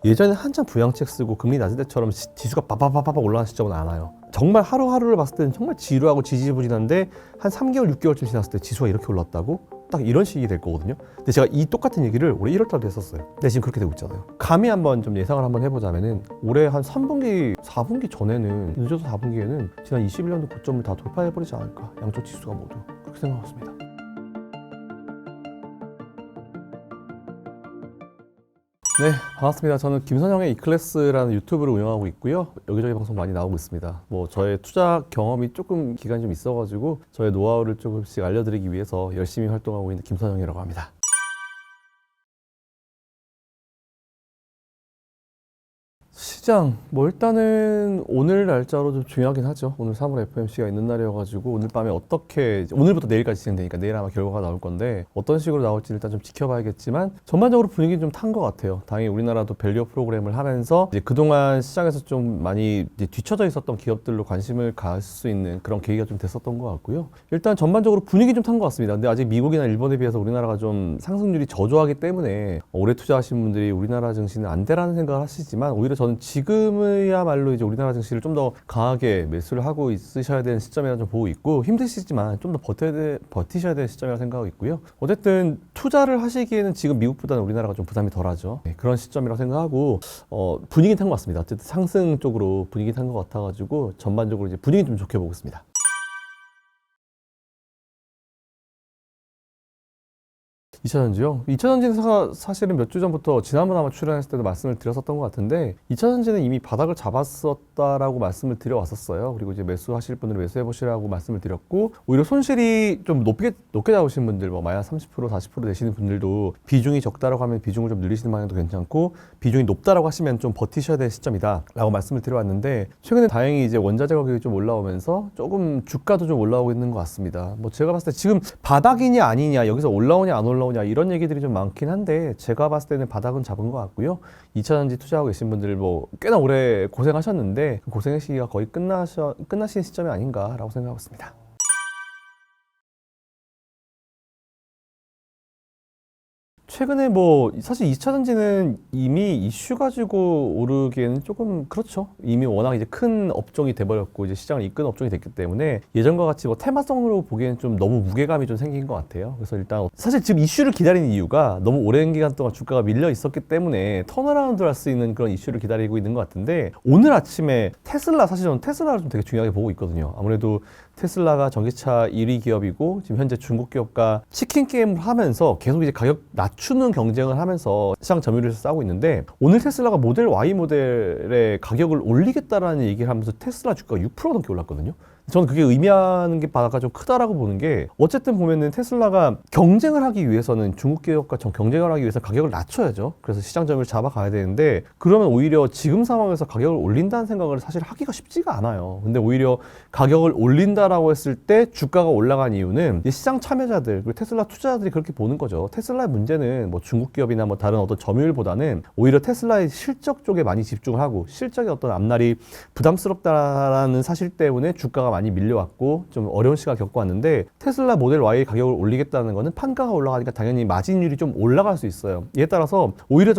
예전에 한참 부양책 쓰고 금리 낮을 때처럼 지수가 빠바바바바 올라가는 시점은 안 와요. 정말 하루하루를 봤을 때는 정말 지루하고 지지부진한데 한 3개월, 6개월쯤 지났을 때 지수가 이렇게 올랐다고? 딱 이런 식이 될 거거든요. 근데 제가 이 똑같은 얘기를 올해 1월 달에 했었어요. 근데 지금 그렇게 되고 있잖아요. 감히 한번 좀 예상을 한번 해보자면은 올해 한 3분기, 4분기 전에는 늦어서 4분기에는 지난 21년도 고점을 다 돌파해버리지 않을까. 양쪽 지수가 모두 그렇게 생각하고 있습니다. 네, 반갑습니다. 저는 김선영의 이클래스라는 유튜브를 운영하고 있고요. 여기저기 방송 많이 나오고 있습니다. 뭐 저의 투자 경험이 조금 기간이 좀 있어가지고 저의 노하우를 조금씩 알려드리기 위해서 열심히 활동하고 있는 김선영이라고 합니다. 시장 뭐 일단은 오늘 날짜로 좀 중요하긴 하죠. 오늘 3월 FOMC가 있는 날이어가지고 오늘 밤에 어떻게 오늘부터 내일까지 진행되니까 내일 아마 결과가 나올 건데 어떤 식으로 나올지 일단 좀 지켜봐야겠지만 전반적으로 분위기는 좀 탄 것 같아요. 당연히 우리나라도 밸류 프로그램을 하면서 이제 그동안 시장에서 좀 많이 이제 뒤쳐져 있었던 기업들로 관심을 가질 수 있는 그런 계기가 좀 됐었던 것 같고요. 일단 전반적으로 분위기 좀 탄 것 같습니다. 근데 아직 미국이나 일본에 비해서 우리나라가 좀 상승률이 저조하기 때문에 올해 투자하신 분들이 우리나라 증시는 안 되라는 생각을 하시지만 오히려 저는 지금이야말로 이제 우리나라 증시를 좀 더 강하게 매수를 하고 있으셔야 되는 시점이라 좀 보고 있고 힘드시지만 좀 더 버티셔야 되는 시점이라 생각하고 있고요. 어쨌든 투자를 하시기에는 지금 미국보다는 우리나라가 좀 부담이 덜하죠. 네, 그런 시점이라고 생각하고 분위기 탄 것 같습니다. 어쨌든 상승 쪽으로 분위기 탄 것 같아가지고 전반적으로 이제 분위기 좀 좋게 보고 있습니다. 2차전지요? 2차전지는 사실은 몇 주 전부터 지난번 아마 출연했을 때도 말씀을 드렸었던 것 같은데 2차전지는 이미 바닥을 잡았었다라고 말씀을 드려왔었어요. 그리고 이제 매수하실 분들은 매수해보시라고 말씀을 드렸고 오히려 손실이 좀 높게 잡으신 분들 뭐 마이너스 30% 40% 되시는 분들도 비중이 적다라고 하면 비중을 좀 늘리시는 방향도 괜찮고 비중이 높다라고 하시면 좀 버티셔야 될 시점이다 라고 말씀을 드려왔는데 최근에 다행히 이제 원자재 가격이 좀 올라오면서 조금 주가도 좀 올라오고 있는 것 같습니다. 뭐 제가 봤을 때 지금 바닥이냐 아니냐 여기서 올라오냐 안 올라오냐 이런 얘기들이 좀 많긴 한데 제가 봤을 때는 바닥은 잡은 것 같고요. 2차전지 투자하고 계신 분들 뭐 꽤나 오래 고생하셨는데 그 고생의 시기가 거의 끝나신 시점이 아닌가라고 생각하고 있습니다. 최근에 뭐 사실 2차전지는 이미 이슈 가지고 오르기에는 조금 그렇죠. 이미 워낙 이제 큰 업종이 돼버렸고 이제 시장을 이끄는 업종이 됐기 때문에 예전과 같이 뭐 테마성으로 보기에는 좀 너무 무게감이 좀 생긴 것 같아요. 그래서 일단 사실 지금 이슈를 기다리는 이유가 너무 오랜 기간 동안 주가가 밀려 있었기 때문에 턴어라운드 할 수 있는 그런 이슈를 기다리고 있는 것 같은데 오늘 아침에 테슬라 사실 저는 테슬라를 좀 되게 중요하게 보고 있거든요. 아무래도 테슬라가 전기차 1위 기업이고 지금 현재 중국 기업과 치킨 게임을 하면서 계속 이제 가격 낮추는 경쟁을 하면서 시장 점유율을 싸고 있는데 오늘 테슬라가 모델 Y 모델의 가격을 올리겠다라는 얘기를 하면서 테슬라 주가가 6% 넘게 올랐거든요. 저는 그게 의미하는 게 바가 좀 크다라고 보는 게 어쨌든 보면은 테슬라가 경쟁을 하기 위해서는 중국 기업과 경쟁을 하기 위해서 가격을 낮춰야죠. 그래서 시장 점유율을 잡아가야 되는데 그러면 오히려 지금 상황에서 가격을 올린다는 생각을 사실 하기가 쉽지가 않아요. 근데 오히려 가격을 올린다라고 했을 때 주가가 올라간 이유는 시장 참여자들 그리고 테슬라 투자자들이 그렇게 보는 거죠. 테슬라의 문제는 뭐 중국 기업이나 뭐 다른 어떤 점유율보다는 오히려 테슬라의 실적 쪽에 많이 집중을 하고 실적의 어떤 앞날이 부담스럽다라는 사실 때문에 주가가 많이 밀려왔고 좀 어려운 시간을 겪어왔는데 테슬라 모델 Y 가격을 올리겠다는 거는 판가가 올라가니까 당연히 마진율이 좀 올라갈 수 있어요. 이에 따라서 오히려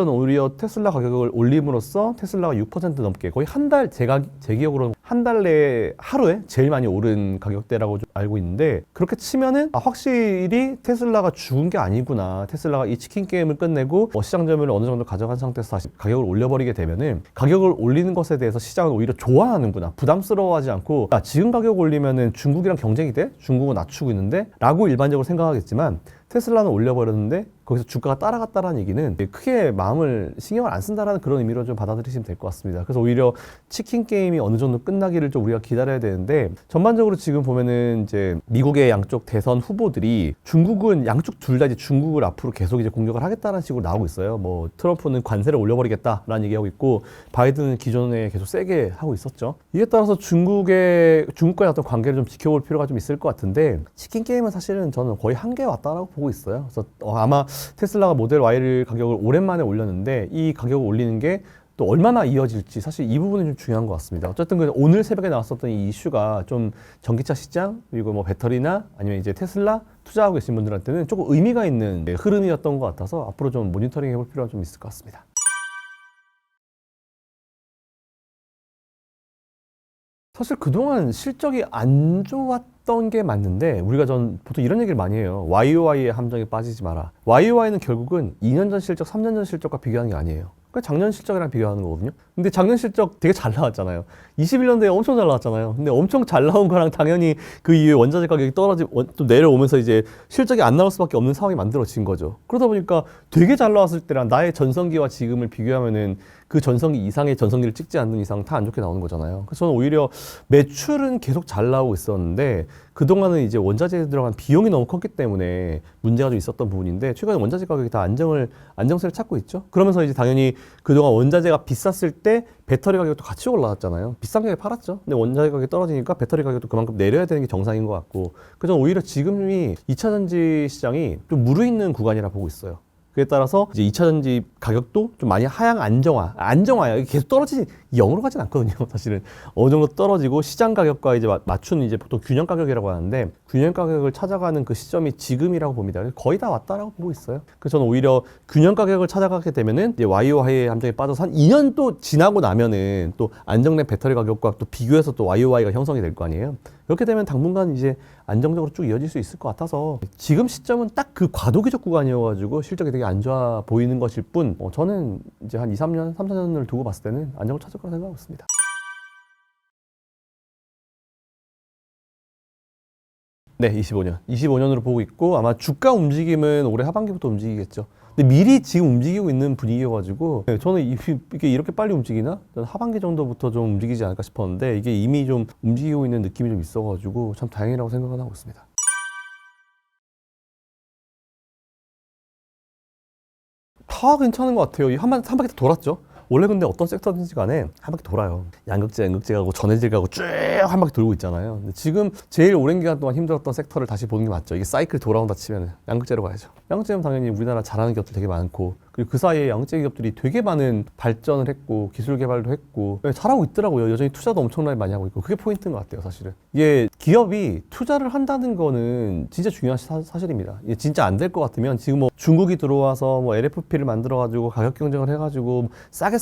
테슬라 가격을 올림으로써 테슬라가 6% 넘게 거의 한 달 제 기억으로는 한 달 내에 하루에 제일 많이 오른 가격대라고 좀 알고 있는데 그렇게 치면은 확실히 테슬라가 죽은 게 아니구나. 테슬라가 이 치킨 게임을 끝내고 시장 점유율을 어느 정도 가져간 상태에서 다시 가격을 올려버리게 되면은 가격을 올리는 것에 대해서 시장은 오히려 좋아하는구나. 부담스러워하지 않고 지금 가격 올리면은 중국이랑 경쟁이 돼? 중국은 낮추고 있는데? 라고 일반적으로 생각하겠지만 테슬라는 올려버렸는데 거기서 주가가 따라갔다라는 얘기는 크게 마음을 신경을 안 쓴다라는 그런 의미로 좀 받아들이시면 될 것 같습니다. 그래서 오히려 치킨 게임이 어느 정도 끝나기를 좀 우리가 기다려야 되는데 전반적으로 지금 보면은 이제 미국의 양쪽 대선 후보들이 중국은 양쪽 둘 다 이제 중국을 앞으로 계속 이제 공격을 하겠다는 식으로 나오고 있어요. 뭐 트럼프는 관세를 올려버리겠다라는 얘기하고 있고 바이든은 기존에 계속 세게 하고 있었죠. 이에 따라서 중국과의 어떤 관계를 좀 지켜볼 필요가 좀 있을 것 같은데 치킨 게임은 사실은 저는 거의 한계에 왔다라고 보고 있어요. 그래서 아마 테슬라가 모델 Y를 가격을 오랜만에 올렸는데 이 가격을 올리는 게 또 얼마나 이어질지 사실 이 부분이 좀 중요한 것 같습니다. 어쨌든 오늘 새벽에 나왔었던 이 이슈가 좀 전기차 시장 그리고 뭐 배터리나 아니면 이제 테슬라 투자하고 계신 분들한테는 조금 의미가 있는 흐름이었던 것 같아서 앞으로 좀 모니터링 해볼 필요가 좀 있을 것 같습니다. 사실 그동안 실적이 안 좋았던 게 맞는데 우리가 전 보통 이런 얘기를 많이 해요. YOY의 함정에 빠지지 마라. YOY는 결국은 2년 전 실적, 3년 전 실적과 비교하는 게 아니에요. 그러니까 작년 실적이랑 비교하는 거거든요. 근데 작년 실적 되게 잘 나왔잖아요. 21년도에 엄청 잘 나왔잖아요. 근데 엄청 잘 나온 거랑 당연히 그 이후에 원자재 가격이 좀 내려오면서 이제 실적이 안 나올 수밖에 없는 상황이 만들어진 거죠. 그러다 보니까 되게 잘 나왔을 때랑 나의 전성기와 지금을 비교하면은 그 전성기 이상의 전성기를 찍지 않는 이상 다 안 좋게 나오는 거잖아요. 그래서 저는 오히려 매출은 계속 잘 나오고 있었는데 그동안은 이제 원자재에 들어간 비용이 너무 컸기 때문에 문제가 좀 있었던 부분인데 최근에 원자재 가격이 다 안정세를 찾고 있죠. 그러면서 이제 당연히 그동안 원자재가 비쌌을 때 배터리 가격도 같이 올라왔잖아요. 비싼 가격에 팔았죠. 근데 원자재 가격이 떨어지니까 배터리 가격도 그만큼 내려야 되는 게 정상인 것 같고 그래서 오히려 지금이 2차전지 시장이 좀 무르익는 구간이라 보고 있어요. 그에 따라서 이제 2차전지 가격도 좀 많이 하향 안정화야. 이게 계속 떨어지지 0으로 가진 않거든요. 사실은 어느 정도 떨어지고 시장 가격과 이제 맞춘 이제 보통 균형 가격이라고 하는데 균형 가격을 찾아가는 그 시점이 지금이라고 봅니다. 거의 다 왔다라고 보고 있어요. 그래서 저는 오히려 균형 가격을 찾아가게 되면은 이제 YOY의 함정에 빠져서 한 2년 또 지나고 나면은 또 안정된 배터리 가격과 또 비교해서 또 YOY가 형성이 될 거 아니에요. 그렇게 되면 당분간 이제 안정적으로 쭉 이어질 수 있을 것 같아서 지금 시점은 딱 그 과도기적 구간이어가지고 실적이 되게 안 좋아 보이는 것일 뿐 저는 이제 한 2, 3년, 3, 4년을 두고 봤을 때는 안정을 찾을 거라 생각하고 있습니다. 네, 25년. 25년으로 보고 있고 아마 주가 움직임은 올해 하반기부터 움직이겠죠. 근데 미리 지금 움직이고 있는 분위기여가지고 저는 이게 이렇게 빨리 움직이나? 저는 하반기 정도부터 좀 움직이지 않을까 싶었는데 이게 이미 좀 움직이고 있는 느낌이 좀 있어가지고 참 다행이라고 생각을 하고 있습니다. 다 괜찮은 것 같아요. 한 바퀴 다 돌았죠. 원래 근데 어떤 섹터든지 간에 한 바퀴 돌아요. 양극재, 양극재 가고 전해질 가고 쭉 한 바퀴 돌고 있잖아요. 근데 지금 제일 오랜 기간 동안 힘들었던 섹터를 다시 보는 게 맞죠. 이게 사이클 돌아온다 치면 양극재로 가야죠. 양극재는 당연히 우리나라 잘하는 기업들 되게 많고 그리고 그 사이에 양극재 기업들이 되게 많은 발전을 했고 기술 개발도 했고 잘하고 있더라고요. 여전히 투자도 엄청나게 많이 하고 있고 그게 포인트인 것 같아요. 사실은 이게 기업이 투자를 한다는 거는 진짜 중요한 사실입니다. 이게 진짜 안 될 것 같으면 지금 뭐 중국이 들어와서 뭐 LFP를 만들어가지고 가격 경쟁을 해가지고 싸게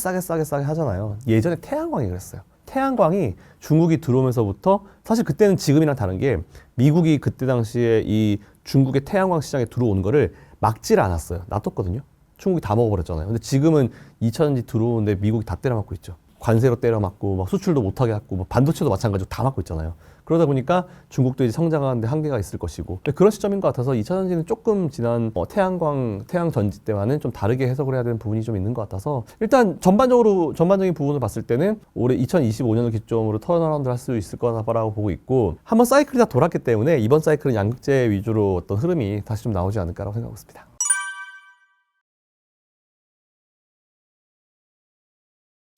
하잖아요. 예전에 태양광이 그랬어요. 태양광이 중국이 들어오면서부터 사실 그때는 지금이랑 다른 게 미국이 그때 당시에 이 중국의 태양광 시장에 들어오는 거를 막지를 않았어요. 놔뒀거든요. 중국이 다 먹어버렸잖아요. 근데 지금은 2차전지 들어오는데 미국이 다 때려막고 있죠. 관세로 때려막고 막 수출도 못하게 하고 뭐 반도체도 마찬가지로 다 막고 있잖아요. 그러다 보니까 중국도 이제 성장하는데 한계가 있을 것이고 그런 시점인 것 같아서 2차전지는 조금 지난 태양전지 때와는 좀 다르게 해석을 해야 되는 부분이 좀 있는 것 같아서 일단 전반적인 부분을 봤을 때는 올해 2025년을 기점으로 턴어라운드를 할 수 있을 거라고 보고 있고 한번 사이클이 다 돌았기 때문에 이번 사이클은 양극재 위주로 어떤 흐름이 다시 좀 나오지 않을까라고 생각하고 있습니다.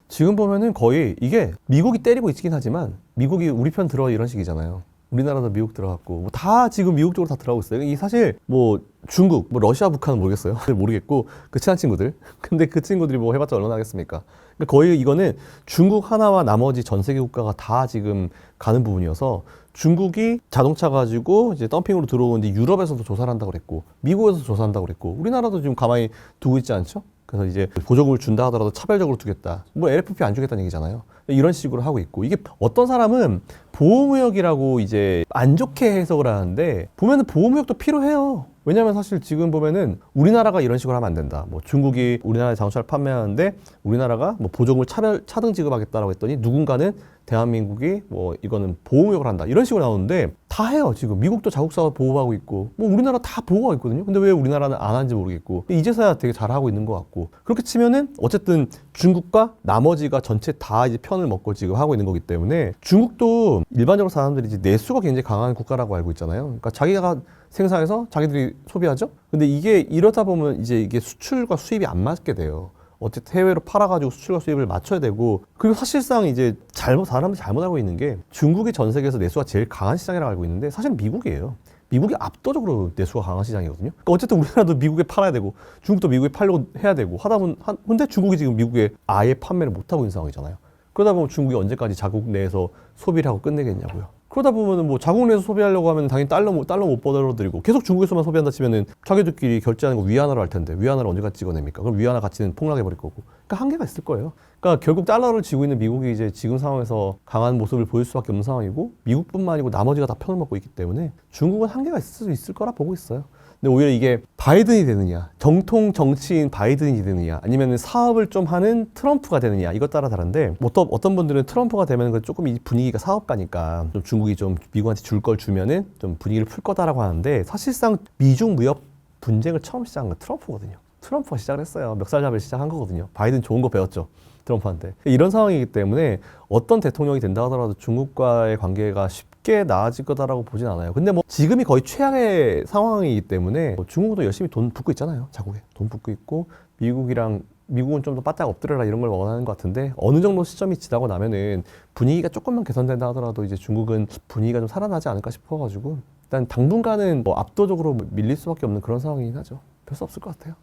지금 보면은 거의 이게 미국이 때리고 있긴 하지만 미국이 우리 편 들어 이런 식이잖아요. 우리나라도 미국 들어갔고 뭐 다 지금 미국 쪽으로 다 들어가고 있어요. 이 사실 뭐 중국, 뭐 러시아, 북한은 모르겠어요. 모르겠고 그 친한 친구들. 근데 그 친구들이 뭐 해봤자 얼마나 하겠습니까? 그러니까 거의 이거는 중국 하나와 나머지 전 세계 국가가 다 지금 가는 부분이어서 중국이 자동차 가지고 이제 덤핑으로 들어오는데 유럽에서도 조사를 한다고 그랬고 미국에서도 조사한다고 그랬고 우리나라도 지금 가만히 두고 있지 않죠? 그래서 이제 보조금을 준다 하더라도 차별적으로 두겠다. 뭐 LFP 안 주겠다는 얘기잖아요. 이런 식으로 하고 있고 이게 어떤 사람은 보호무역이라고 이제 안 좋게 해석을 하는데 보면은 보호무역도 필요해요. 왜냐면 사실 지금 보면은 우리나라가 이런 식으로 하면 안 된다. 뭐 중국이 우리나라에 자동차를 판매하는데 우리나라가 뭐 보조금을 차등 지급하겠다라고 했더니 누군가는 대한민국이 뭐 이거는 보호무역을 한다. 이런 식으로 나오는데 다 해요. 지금 미국도 자국사 보호하고 있고 뭐 우리나라 다 보호하고 있거든요. 근데 왜 우리나라는 안 하는지 모르겠고 이제서야 되게 잘하고 있는 것 같고 그렇게 치면은 어쨌든 중국과 나머지가 전체 다 이제 편을 먹고 지금 하고 있는 거기 때문에 중국도 일반적으로 사람들이 이제 내수가 굉장히 강한 국가라고 알고 있잖아요. 그러니까 자기가 생산해서 자기들이 소비하죠. 근데 이게 이러다 보면 이제 이게 수출과 수입이 안 맞게 돼요. 어쨌든 해외로 팔아가지고 수출과 수입을 맞춰야 되고 그리고 사실상 이제 사람들이 잘못 알고 있는 게 중국이 전 세계에서 내수가 제일 강한 시장이라고 알고 있는데 사실은 미국이에요. 미국이 압도적으로 내수가 강한 시장이거든요. 그러니까 어쨌든 우리나라도 미국에 팔아야 되고 중국도 미국에 팔려고 해야 되고 하다 보면 근데 중국이 지금 미국에 아예 판매를 못 하고 있는 상황이잖아요. 그러다 보면 중국이 언제까지 자국 내에서 소비를 하고 끝내겠냐고요. 그러다 보면은 뭐 자국 내에서 소비하려고 하면 당연히 달러 못 벌어들이고 계속 중국에서만 소비한다 치면은 자기들끼리 결제하는 거 위안화로 할 텐데 위안화를 언제가 찍어냅니까? 그럼 위안화 가치는 폭락해 버릴 거고. 그러니까 한계가 있을 거예요. 그러니까 결국 달러를 쥐고 있는 미국이 이제 지금 상황에서 강한 모습을 보일 수밖에 없는 상황이고 미국뿐만 아니고 나머지가 다 편을 먹고 있기 때문에 중국은 한계가 있을 수 있을 거라 보고 있어요. 근데 오히려 이게 바이든이 되느냐, 정통 정치인 바이든이 되느냐, 아니면 사업을 좀 하는 트럼프가 되느냐, 이것 따라 다른데, 어떤 분들은 트럼프가 되면 조금 이 분위기가 사업가니까 좀 중국이 좀 미국한테 줄 걸 주면은 좀 분위기를 풀 거다라고 하는데, 사실상 미중 무역 분쟁을 처음 시작한 건 트럼프거든요. 트럼프가 시작을 했어요. 멱살잡이를 시작한 거거든요. 바이든 좋은 거 배웠죠. 트럼프한테. 이런 상황이기 때문에 어떤 대통령이 된다 하더라도 중국과의 관계가 쉽게 나아질 거다라고 보진 않아요. 근데 뭐 지금이 거의 최악의 상황이기 때문에 뭐 중국도 열심히 돈 붓고 있잖아요. 자국에 돈 붓고 있고 미국은 좀 더 바짝 엎드려라 이런 걸 원하는 것 같은데 어느 정도 시점이 지나고 나면은 분위기가 조금만 개선된다 하더라도 이제 중국은 분위기가 좀 살아나지 않을까 싶어가지고 일단 당분간은 뭐 압도적으로 밀릴 수밖에 없는 그런 상황이긴 하죠. 별 수 없을 것 같아요.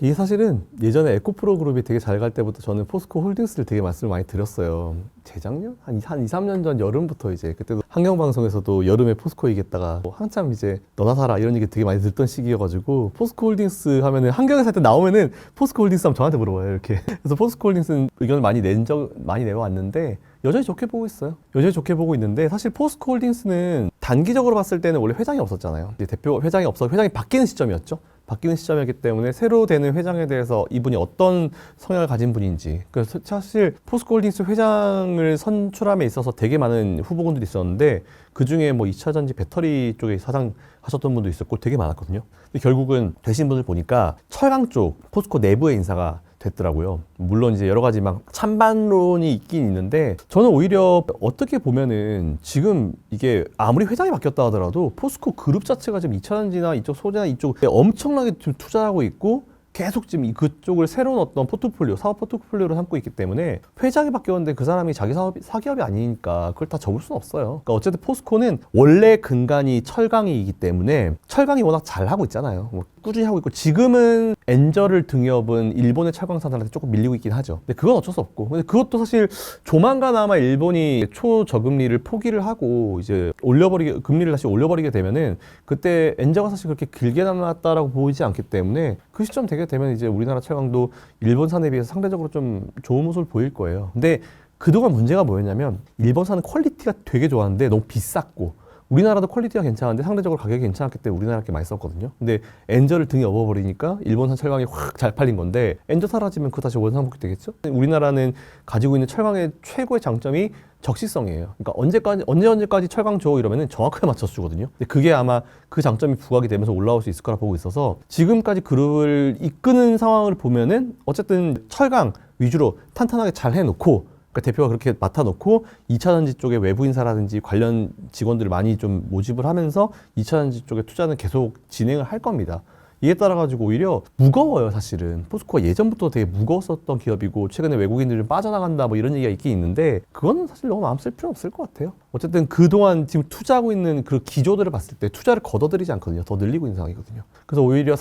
이게 사실은 예전에 에코프로 그룹이 되게 잘 갈 때부터 저는 포스코 홀딩스를 되게 말씀을 많이 드렸어요. 재작년? 한 2, 3년 전 여름부터 이제 그때도 환경방송에서도 여름에 포스코 얘기했다가 뭐 한참 이제 너나 사라 이런 얘기 되게 많이 듣던 시기여가지고 포스코 홀딩스 하면은 한경에 살 때 나오면은 포스코 홀딩스 하면 저한테 물어봐요. 이렇게. 그래서 포스코 홀딩스는 의견을 많이 내려왔는데 여전히 좋게 보고 있어요. 여전히 좋게 보고 있는데 사실 포스코 홀딩스는 단기적으로 봤을 때는 원래 회장이 없었잖아요. 이제 대표 회장이 바뀌는 시점이었죠. 바뀌는 시점이었기 때문에 새로 되는 회장에 대해서 이분이 어떤 성향을 가진 분인지 그래서 사실 포스코 홀딩스 회장을 선출함에 있어서 되게 많은 후보군들이 있었는데 그중에 뭐 2차전지 배터리 쪽에 사장하셨던 분도 있었고 되게 많았거든요. 근데 결국은 되신 분들 보니까 철강 쪽 포스코 내부의 인사가 됐더라고요. 물론 이제 여러 가지 막 찬반론이 있긴 있는데 저는 오히려 어떻게 보면은 지금 이게 아무리 회장이 바뀌었다 하더라도 포스코 그룹 자체가 지금 2차전지나 이쪽 소재나 이쪽에 엄청나게 좀 투자하고 있고 계속 지금 그쪽을 새로운 어떤 사업 포트폴리오로 삼고 있기 때문에 회장이 바뀌었는데 그 사람이 자기 사기업이 아니니까 그걸 다 접을 수는 없어요. 그러니까 어쨌든 포스코는 원래 근간이 철강이기 때문에 철강이 워낙 잘하고 있잖아요. 뭐 꾸준히 하고 있고 지금은 엔저를 등여업은 일본의 철강사들한테 조금 밀리고 있긴 하죠. 근데 그건 어쩔 수 없고 근데 그것도 사실 조만간 아마 일본이 초저금리를 포기를 하고 이제 금리를 다시 올려버리게 되면은 그때 엔저가 사실 그렇게 길게 남았다라고 보이지 않기 때문에 그 시점 되게 되면 이제 우리나라 철강도 일본산에 비해서 상대적으로 좀 좋은 모습을 보일 거예요. 근데 그동안 문제가 뭐였냐면 일본산은 퀄리티가 되게 좋았는데 너무 비쌌고 우리나라도 퀄리티가 괜찮은데 상대적으로 가격이 괜찮았기 때문에 우리나라께 많이 썼거든요. 근데 엔저를 등에 업어버리니까 일본산 철강이 확 잘 팔린 건데 엔저 사라지면 그거 다시 원상복귀 되겠죠? 우리나라는 가지고 있는 철강의 최고의 장점이 적시성이에요. 그러니까 언제까지 철강 줘 이러면은 정확하게 맞춰서 주거든요. 근데 그게 아마 그 장점이 부각이 되면서 올라올 수 있을 거라 보고 있어서 지금까지 그룹을 이끄는 상황을 보면은 어쨌든 철강 위주로 탄탄하게 잘 해놓고 그러니까 대표가 그렇게 맡아놓고 2차전지 쪽에 외부 인사라든지 관련 직원들을 많이 좀 모집을 하면서 2차전지 쪽에 투자는 계속 진행을 할 겁니다. 이에 따라 가지고 오히려 무거워요. 사실은 포스코가 예전부터 되게 무거웠었던 기업이고 최근에 외국인들이 좀 빠져나간다 뭐 이런 얘기가 있긴 있는데 그거는 사실 너무 마음 쓸 필요 없을 것 같아요. 어쨌든 그동안 지금 투자하고 있는 그 기조들을 봤을 때 투자를 걷어들이지 않거든요. 더 늘리고 있는 상황이거든요. 그래서 오히려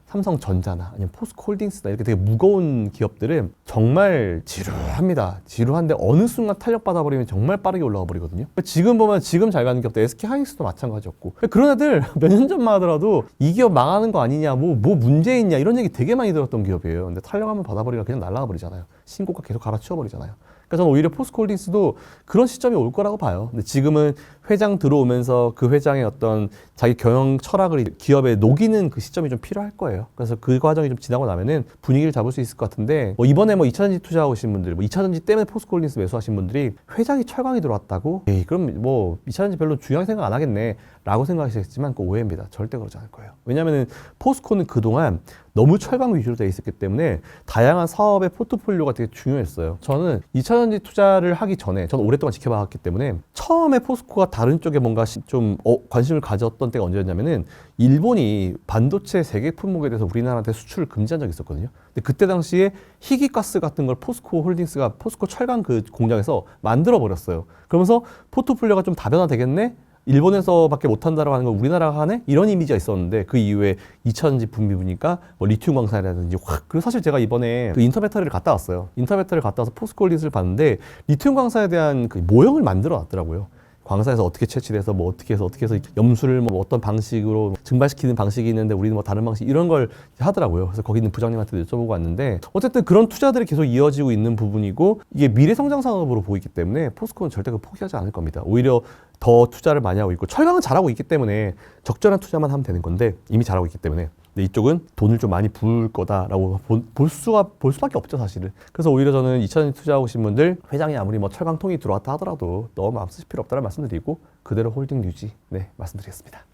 삼성전자나 아니면 포스코홀딩스나 이렇게 되게 무거운 기업들은 정말 지루합니다. 지루한데 어느 순간 탄력받아 버리면 정말 빠르게 올라가 버리거든요. 지금 보면 지금 잘 가는 기업들 SK하이닉스도 마찬가지였고 그런 애들 몇 년 전만 하더라도 이 기업 망하는 거 아니냐 뭐 문제 있냐 이런 얘기 되게 많이 들었던 기업이에요. 근데 탄력 한번 받아버리면 그냥 날아가 버리잖아요. 신고가 계속 갈아치워 버리잖아요. 그래서 저는 오히려 포스코홀딩스도 그런 시점이 올 거라고 봐요. 근데 지금은 회장 들어오면서 그 회장의 어떤 자기 경영 철학을 기업에 녹이는 그 시점이 좀 필요할 거예요. 그래서 그 과정이 좀 지나고 나면은 분위기를 잡을 수 있을 것 같은데 뭐 이번에 뭐 2차전지 투자하신 분들, 뭐 2차전지 때문에 포스코홀딩스 매수하신 분들이 회장이 철강이 들어왔다고? 에이, 그럼 뭐 2차전지 별로 중요하게 생각 안 하겠네 라고 생각하시겠지만 그거 오해입니다. 절대 그러지 않을 거예요. 왜냐면은 포스코는 그동안 너무 철강 위주로 되어 있었기 때문에 다양한 사업의 포트폴리오가 되게 중요했어요. 저는 2차전지 투자를 하기 전에 저는 오랫동안 지켜봤기 때문에 처음에 포스코가 다른 쪽에 뭔가 좀 관심을 가졌던 때가 언제였냐면은 일본이 반도체 세계 품목에 대해서 우리나라한테 수출을 금지한 적이 있었거든요. 근데 그때 당시에 희귀가스 같은 걸 포스코 홀딩스가 포스코 철강 그 공장에서 만들어 버렸어요. 그러면서 포트폴리오가 좀 다변화되겠네? 일본에서밖에 못한다라고 하는 건 우리나라가 하네? 이런 이미지가 있었는데 그 이후에 2차전지 붐이 부니까 뭐 리튬 광산이라든지 확. 그리고 사실 제가 이번에 그 인터배터리를 갔다 왔어요. 인터배터리를 갔다 와서 포스코홀딩스를 봤는데 리튬 광산에 대한 그 모형을 만들어 놨더라고요. 광산에서 어떻게 채취돼서 뭐 어떻게 해서 염수를 뭐 어떤 방식으로 증발시키는 방식이 있는데 우리는 뭐 다른 방식 이런 걸 하더라고요. 그래서 거기 있는 부장님한테도 여쭤보고 왔는데 어쨌든 그런 투자들이 계속 이어지고 있는 부분이고 이게 미래 성장 산업으로 보이기 때문에 포스코는 절대 포기하지 않을 겁니다. 오히려 더 투자를 많이 하고 있고 철강은 잘하고 있기 때문에 적절한 투자만 하면 되는 건데 이미 잘하고 있기 때문에 근데 이쪽은 돈을 좀 많이 부을 거다라고 볼 수밖에 없죠 사실은. 그래서 오히려 저는 2차전지 투자하고 계신 분들 회장이 아무리 뭐 철강통이 들어왔다 하더라도 너무 마음 쓰실 필요 없다는 말씀드리고 그대로 홀딩 유지 말씀드리겠습니다.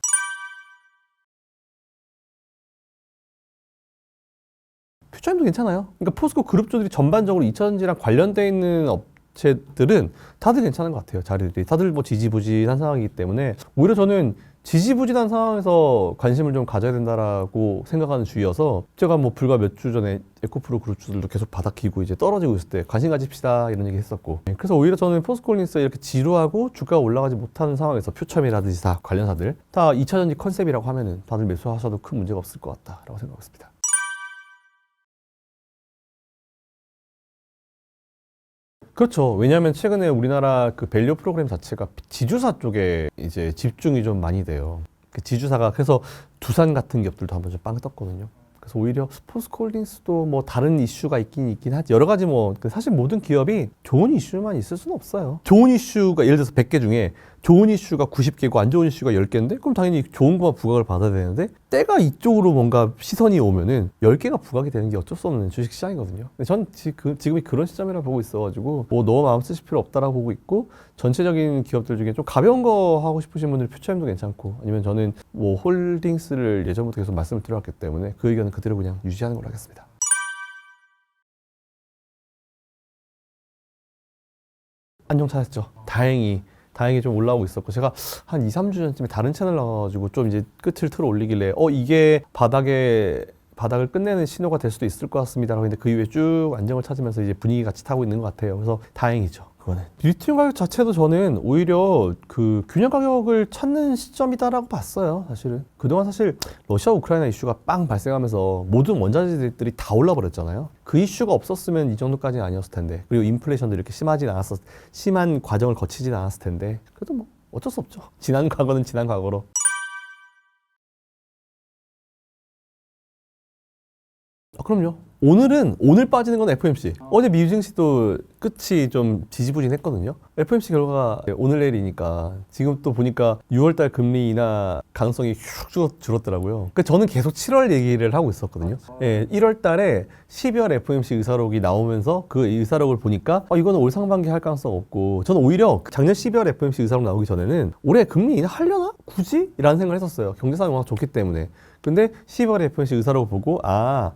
퓨처엠도 괜찮아요. 그러니까 포스코 그룹주들이 전반적으로 2차전지랑 관련돼 있는 업체들은 다들 괜찮은 것 같아요. 자리들이 다들 뭐 지지부진한 상황이기 때문에 오히려 저는 지지부진한 상황에서 관심을 좀 가져야 된다라고 생각하는 주의여서 제가 뭐 불과 몇 주 전에 에코프로 그룹주들도 계속 바닥기고 이제 떨어지고 있을 때 관심 가집시다 이런 얘기 했었고 그래서 오히려 저는 포스코홀딩스 이렇게 지루하고 주가가 올라가지 못하는 상황에서 퓨처엠이라든지 다 관련사들 다 2차전지 컨셉이라고 하면은 다들 매수하셔도 큰 문제가 없을 것 같다라고 생각했습니다. 그렇죠. 왜냐하면 최근에 우리나라 그 밸류 프로그램 자체가 지주사 쪽에 이제 집중이 좀 많이 돼요. 그 지주사가 그래서 두산 같은 기업들도 한번 좀 빵 떴거든요. 그래서 오히려 포스코홀딩스도 뭐 다른 이슈가 있긴 하지. 여러 가지 뭐 사실 모든 기업이 좋은 이슈만 있을 수는 없어요. 좋은 이슈가 예를 들어서 100개 중에 좋은 이슈가 90개고 안 좋은 이슈가 10개인데 그럼 당연히 좋은 것만 부각을 받아야 되는데 때가 이쪽으로 뭔가 시선이 오면은 10개가 부각이 되는 게 어쩔 수 없는 주식시장이거든요. 근데 전 지금이 그런 시점이라 보고 있어가지고 뭐 너무 마음 쓰실 필요 없다라고 보고 있고 전체적인 기업들 중에 좀 가벼운 거 하고 싶으신 분들 퓨처엠도 괜찮고 아니면 저는 뭐 홀딩스를 예전부터 계속 말씀을 드려왔기 때문에 그 의견은 그대로 그냥 유지하는 걸로 하겠습니다. 안정 찾았죠. 다행히 좀 올라오고 있었고 제가 한 2, 3주 전쯤에 다른 채널 나와가지고 좀 이제 끝을 틀어 올리길래 이게 바닥을 끝내는 신호가 될 수도 있을 것 같습니다. 근데 그 이후에 쭉 안정을 찾으면서 이제 분위기 같이 타고 있는 것 같아요. 그래서 다행이죠. 그거는. 리튬 가격 자체도 저는 오히려 그 균형 가격을 찾는 시점이다라고 봤어요. 사실은. 그동안 사실 러시아 우크라이나 이슈가 빵 발생하면서 모든 원자재들이 다 올라버렸잖아요. 그 이슈가 없었으면 이 정도까지는 아니었을 텐데. 그리고 인플레이션도 이렇게 심한 과정을 거치진 않았을 텐데. 그래도 뭐 어쩔 수 없죠. 지난 과거는 지난 과거로. 그럼요. 오늘 빠지는 건 FOMC. 어제 미 증시도 끝이 좀 지지부진했거든요. FOMC 결과가 오늘 내일이니까 지금 또 보니까 6월달 금리 인하 가능성이 휙 줄었더라고요. 그러니까 저는 계속 7월 얘기를 하고 있었거든요. 예, 1월달에 12월 FOMC 의사록이 나오면서 그 의사록을 보니까 이거는 올 상반기 할 가능성 없고 저는 오히려 작년 12월 FOMC 의사록 나오기 전에는 올해 금리 인하 하려나? 굳이? 이라는 생각을 했었어요. 경제 상황이 워낙 좋기 때문에. 근데 12월에 FOMC 의사록을 보고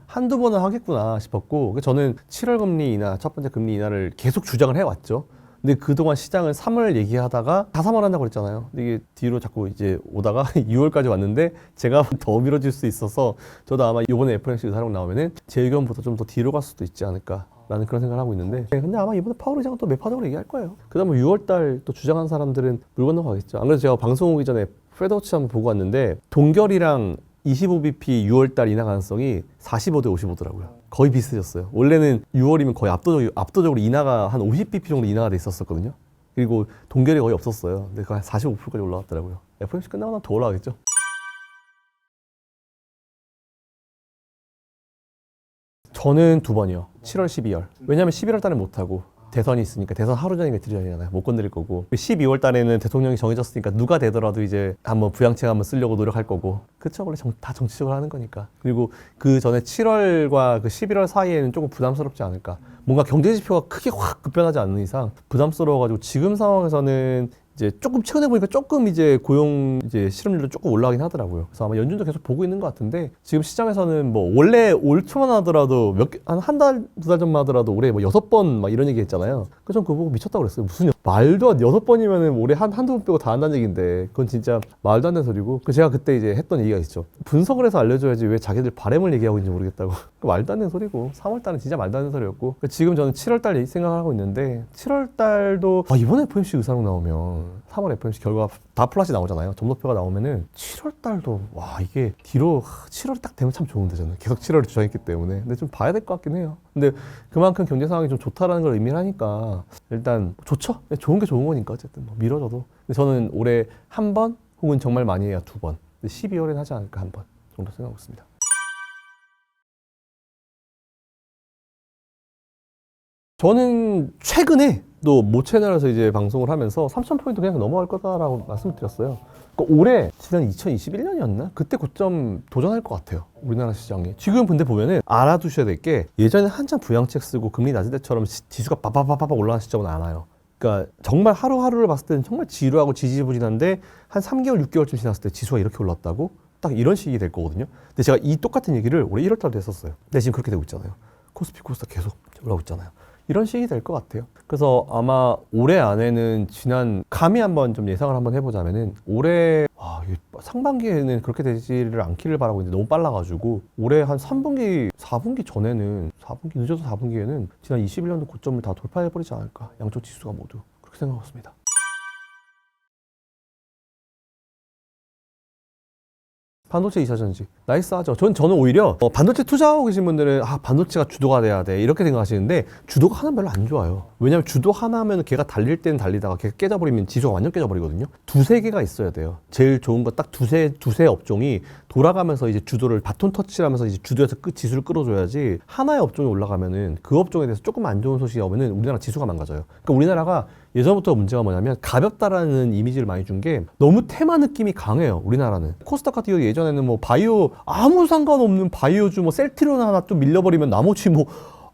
한두 번은 하겠구나 싶었고 저는 7월 금리 인하, 첫 번째 금리 인하를 계속 주장을 해왔죠. 근데 그동안 시장은 3월 얘기하다가 다 3월 한다고 그랬잖아요. 근데 이게 뒤로 자꾸 이제 오다가 6월까지 왔는데 제가 더 미뤄질 수 있어서 저도 아마 이번에 FOMC 의사록 나오면은 제 의견보다 좀 더 뒤로 갈 수도 있지 않을까. 라는 그런 생각을 하고 있는데 근데 아마 이번에 파월 의장은 또 매파적으로 얘기할 거예요. 그 다음에 6월달 또 주장한 사람들은 물 건너가겠죠. 안 그래도 제가 방송 오기 전에 페드워치 한번 보고 왔는데 동결이랑 25bp 6월달 인하 가능성이 45대 55더라고요. 거의 비슷해졌어요. 원래는 6월이면 거의 압도적으로 인하가 한 50bp 정도 인하가 돼 있었거든요. 그리고 동결이 거의 없었어요. 근데 한 45%까지 올라갔더라고요. FOMC 끝나고 나면 더 올라가겠죠. 저는 2번이요. 7월, 12월. 왜냐하면 11월 달에 못하고 대선이 있으니까 대선 하루 전이면 들이잖아요. 못 건드릴 거고 12월 달에는 대통령이 정해졌으니까 누가 되더라도 이제 한번 부양책 한번 쓰려고 노력할 거고 그쵸? 원래 다 정치적으로 하는 거니까. 그리고 그 전에 7월과 그 11월 사이에는 조금 부담스럽지 않을까. 뭔가 경제 지표가 크게 확 급변하지 않는 이상 부담스러워가지고 지금 상황에서는 이제 조금 최근에 보니까 조금 이제 고용 이제 실업률도 조금 올라가긴 하더라고요. 그래서 아마 연준도 계속 보고 있는 것 같은데 지금 시장에서는 뭐 원래 올 초만 하더라도 한 달, 2달 전만 하더라도 올해 뭐 6번 막 이런 얘기 했잖아요. 그래서 전 그거 보고 미쳤다고 그랬어요. 무슨 말도 안 6번이면은 올해 한두 번 빼고 다 한다는 얘기인데 그건 진짜 말도 안 되는 소리고 제가 그때 이제 했던 얘기가 있죠. 분석을 해서 알려줘야지 왜 자기들 바램을 얘기하고 있는지 모르겠다고. 말도 안 되는 소리고 3월 달은 진짜 말도 안 되는 소리였고 지금 저는 7월 달 생각을 하고 있는데 7월 달도 이번에 FOMC 의사록 나오면 3월 FOMC 결과 다 플랫이 나오잖아요. 점도표가 나오면은 7월 달도 와 이게 뒤로 7월이 딱 되면 참 좋은데 저는 계속 7월을 주장했기 때문에 근데 좀 봐야 될 것 같긴 해요. 근데 그만큼 경제 상황이 좀 좋다라는 걸 의미를 하니까 일단 좋죠. 좋은 게 좋은 거니까 어쨌든 뭐 미뤄져도. 근데 저는 올해 한 번 혹은 정말 많이 해야 2번. 12월엔 하지 않을까 한 번 정도 생각하고 있습니다. 저는 최근에 또 모 채널에서 이제 방송을 하면서 3,000포인트 그냥 넘어갈 거다라고 말씀드렸어요. 그러니까 올해 지난 2021년이었나? 그때 고점 도전할 것 같아요. 우리나라 시장이. 지금 근데 보면은 알아두셔야 될 게 예전에 한참 부양책 쓰고 금리 낮을 때처럼 지수가 빠바바바바 올라가는 시점은 안 와요. 그러니까 정말 하루하루를 봤을 때는 정말 지루하고 지지부진한데 한 3개월, 6개월쯤 지났을 때 지수가 이렇게 올랐다고? 딱 이런 식이 될 거거든요. 근데 제가 이 똑같은 얘기를 올해 1월 달도 했었어요. 근데 지금 그렇게 되고 있잖아요. 코스피, 코스닥 계속 올라오고 있잖아요. 이런 식이 될 것 같아요. 그래서 아마 올해 안에는 감히 한번 좀 예상을 한번 해보자면은 올해 상반기에는 그렇게 되지를 않기를 바라고 있는데 너무 빨라가지고 올해 한 3분기, 4분기 전에는 4분기 늦어도 4분기에는 지난 21년도 고점을 다 돌파해버리지 않을까. 양쪽 지수가 모두 그렇게 생각하고 있습니다. 반도체 2차전지 나이스하죠. 저는 오히려 반도체 투자하고 계신 분들은 반도체가 주도가 돼야 돼 이렇게 생각하시는데 주도가 하나는 별로 안 좋아요. 왜냐하면 주도 하나면 걔가 달릴 때는 달리다가 걔가 깨져버리면 지수가 완전 깨져버리거든요. 두세 개가 있어야 돼요. 제일 좋은 거 딱 두세 업종이 돌아가면서 이제 주도를 바톤 터치를 하면서 이제 주도에서 지수를 끌어줘야지 하나의 업종이 올라가면은 그 업종에 대해서 조금 안 좋은 소식이 오면은 우리나라 지수가 망가져요. 그러니까 우리나라가 예전부터 문제가 뭐냐면 가볍다라는 이미지를 많이 준 게 너무 테마 느낌이 강해요. 우리나라는 코스닥 같은 경우 예전에는 뭐 바이오 아무 상관없는 바이오주 뭐 셀트리온 하나 좀 밀려버리면 나머지 뭐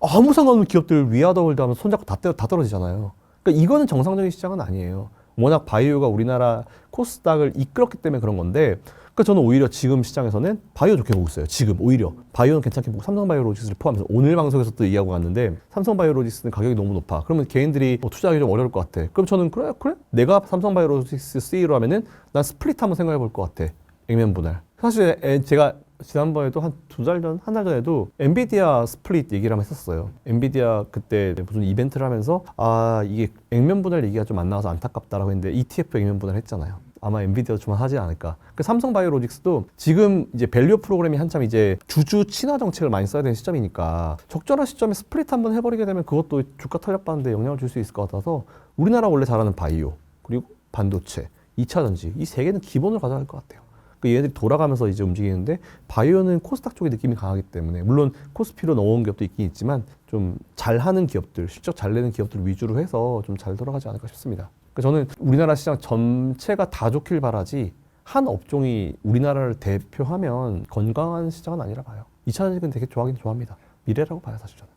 아무 상관없는 기업들 위아더월드 하면 손잡고 다 떨어지잖아요. 그러니까 이거는 정상적인 시장은 아니에요. 워낙 바이오가 우리나라 코스닥을 이끌었기 때문에 그런 건데 그러니까 저는 오히려 지금 시장에서는 바이오 좋게 보고 있어요. 지금 오히려 바이오는 괜찮게 보고 삼성바이오로직스를 포함해서 오늘 방송에서 또 얘기하고 갔는데 삼성바이오로직스는 가격이 너무 높아. 그러면 개인들이 투자하기 좀 어려울 것 같아. 그럼 저는 그래? 내가 삼성바이오로직스 CEO로 하면은 난 스플릿 한번 생각해 볼 것 같아. 액면 분할. 사실 제가 지난번에도 한 2달 전, 한 달 전에도 엔비디아 스플릿 얘기를 한번 했었어요. 엔비디아 그때 무슨 이벤트를 하면서 이게 액면 분할 얘기가 좀 안 나와서 안타깝다라고 했는데 ETF 액면 분할 했잖아요. 아마 엔비디아도 좀 하지 않을까. 그 삼성바이오로직스도 지금 이제 밸류 프로그램이 한참 이제 주주 친화 정책을 많이 써야 되는 시점이니까 적절한 시점에 스플릿 한번 해버리게 되면 그것도 주가 탄력받는데 영향을 줄 수 있을 것 같아서 우리나라 원래 잘하는 바이오 그리고 반도체, 2차전지 이 세 개는 기본으로 가져야 할 것 같아요. 얘네들이 돌아가면서 이제 움직이는데 바이오는 코스닥 쪽의 느낌이 강하기 때문에 물론 코스피로 넘어온 기업도 있긴 있지만 좀 잘하는 기업들, 실적 잘 내는 기업들 위주로 해서 좀 잘 돌아가지 않을까 싶습니다. 그러니까 저는 우리나라 시장 전체가 다 좋길 바라지 한 업종이 우리나라를 대표하면 건강한 시장은 아니라 봐요. 2차전지는 되게 좋아하긴 좋아합니다. 미래라고 봐요 사실 저는.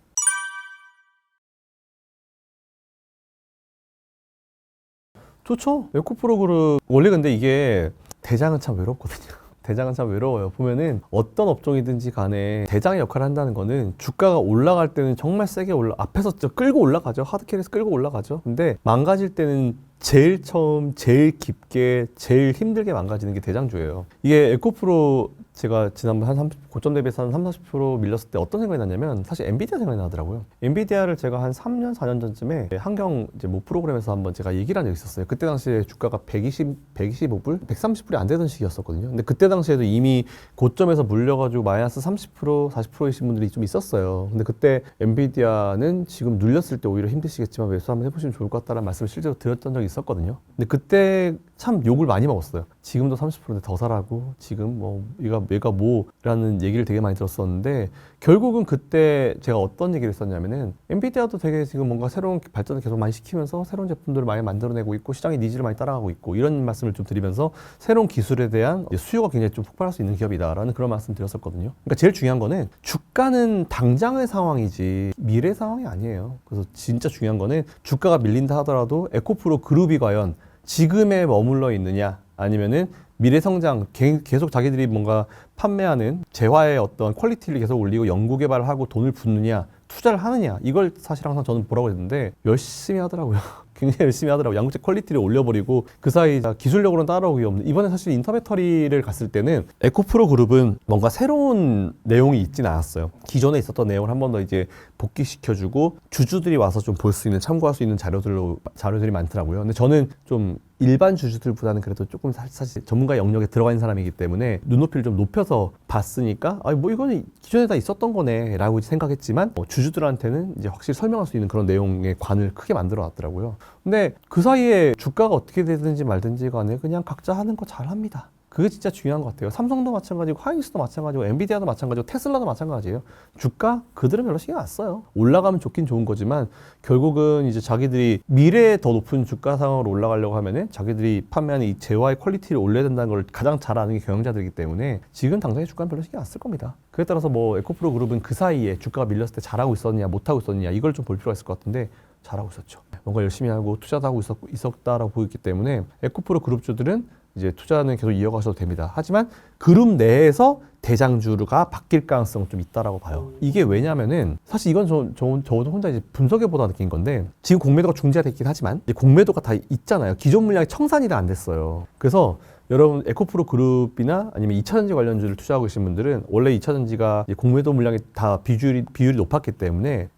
좋죠. 에코프로그룹 원래 근데 이게 대장은 참 외롭거든요. 대장은 참 외로워요. 보면은 어떤 업종이든지 간에 대장의 역할을 한다는 거는 주가가 올라갈 때는 정말 세게 앞에서 끌고 올라가죠. 하드캐리에서 끌고 올라가죠. 근데 망가질 때는 제일 처음, 제일 깊게, 제일 힘들게 망가지는 게 대장주예요. 이게 에코프로 제가 지난번 고점 대비해서 한 30-40% 밀렸을 때 어떤 생각이 났냐면 사실 엔비디아 생각이 나더라고요. 엔비디아를 제가 한 3년, 4년 전쯤에 한경 이제 모 프로그램에서 한번 제가 얘기를 한 적이 있었어요. 그때 당시에 주가가 125불? 130불이 안 되던 시기였었거든요. 근데 그때 당시에도 이미 고점에서 물려가지고 마이너스 30%, 40%이신 분들이 좀 있었어요. 근데 그때 엔비디아는 지금 눌렸을 때 오히려 힘드시겠지만 매수 한번 해보시면 좋을 것 같다는 말씀을 실제로 드렸던 적이 있었거든요. 근데 그때 참 욕을 많이 먹었어요. 지금도 30%인데 더 사라고 지금 뭐 얘가 뭐라는 얘기를 되게 많이 들었었는데 결국은 그때 제가 어떤 얘기를 했었냐면은 엔비디아도 되게 지금 뭔가 새로운 발전을 계속 많이 시키면서 새로운 제품들을 많이 만들어내고 있고 시장의 니즈를 많이 따라가고 있고 이런 말씀을 좀 드리면서 새로운 기술에 대한 수요가 굉장히 좀 폭발할 수 있는 기업이다라는 그런 말씀 드렸었거든요. 그러니까 제일 중요한 거는 주가는 당장의 상황이지 미래 상황이 아니에요. 그래서 진짜 중요한 거는 주가가 밀린다 하더라도 에코프로 그룹이 과연 지금에 머물러 있느냐 아니면은 미래 성장 계속 자기들이 뭔가 판매하는 재화의 어떤 퀄리티를 계속 올리고 연구 개발을 하고 돈을 붓느냐 투자를 하느냐 이걸 사실 항상 저는 보라고 했는데 열심히 하더라고요. 굉장히 열심히 하더라고요. 양국제 퀄리티를 올려버리고 그 사이 기술력으로는 따라오기 없는 이번에 사실 인터배터리를 갔을 때는 에코프로 그룹은 뭔가 새로운 내용이 있진 않았어요. 기존에 있었던 내용을 한 번 더 이제 복귀시켜주고 주주들이 와서 좀 볼 수 있는 참고할 수 있는 자료들이 많더라고요. 근데 저는 좀 일반 주주들보다는 그래도 조금 사실 전문가 영역에 들어가 있는 사람이기 때문에 눈높이를 좀 높여서 봤으니까 뭐 이거는 기존에 다 있었던 거네 라고 생각했지만 주주들한테는 이제 확실히 설명할 수 있는 그런 내용의 관을 크게 만들어 놨더라고요. 근데 그 사이에 주가가 어떻게 되든지 말든지 간에 그냥 각자 하는 거 잘합니다. 그게 진짜 중요한 것 같아요. 삼성도 마찬가지고 하이닉스도 마찬가지고 엔비디아도 마찬가지고 테슬라도 마찬가지예요. 주가 그들은 별로 신경 안 써요. 올라가면 좋긴 좋은 거지만 결국은 이제 자기들이 미래에 더 높은 주가 상황으로 올라가려고 하면은 자기들이 판매하는 이 재화의 퀄리티를 올려야 된다는 걸 가장 잘 아는 게 경영자들이기 때문에 지금 당장의 주가는 별로 신경 안 쓸 겁니다. 그에 따라서 뭐 에코프로 그룹은 그 사이에 주가가 밀렸을 때 잘하고 있었느냐 못하고 있었느냐 이걸 좀 볼 필요가 있을 것 같은데 잘하고 있었죠. 뭔가 열심히 하고 투자도 하고 있었다라고 보였기 때문에 에코프로 그룹주들은 이제 투자는 계속 이어가셔도 됩니다. 하지만 그룹 내에서 대장주가 바뀔 가능성은 좀 있다라고 봐요. 이게 왜냐면은 사실 이건 저도 혼자 이제 분석해보다 느낀 건데 지금 공매도가 중지됐긴 하지만 이제 공매도가 다 있잖아요. 기존 물량이 청산이 다 안 됐어요. 그래서 여러분 에코프로 그룹이나 아니면 2차전지 관련주를 투자하고 계신 분들은 원래 2차전지가 공매도 물량이 다 비율이 높았기 때문에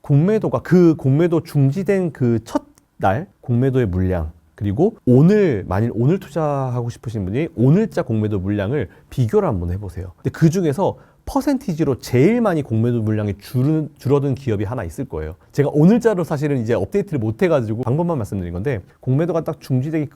그 공매도 중지된 그 첫날 공매도의 물량 그리고 만일 오늘 투자하고 싶으신 분이 오늘자 공매도 물량을 비교를 한번 해보세요. 근데 그 중에서 퍼센티지로 제일 많이 공매도 물량이 줄어든 기업이 하나 있을 거예요. 제가 오늘자로 사실은 이제 업데이트를 못 해가지고 방법만 말씀드린 건데 공매도가 딱 중지되기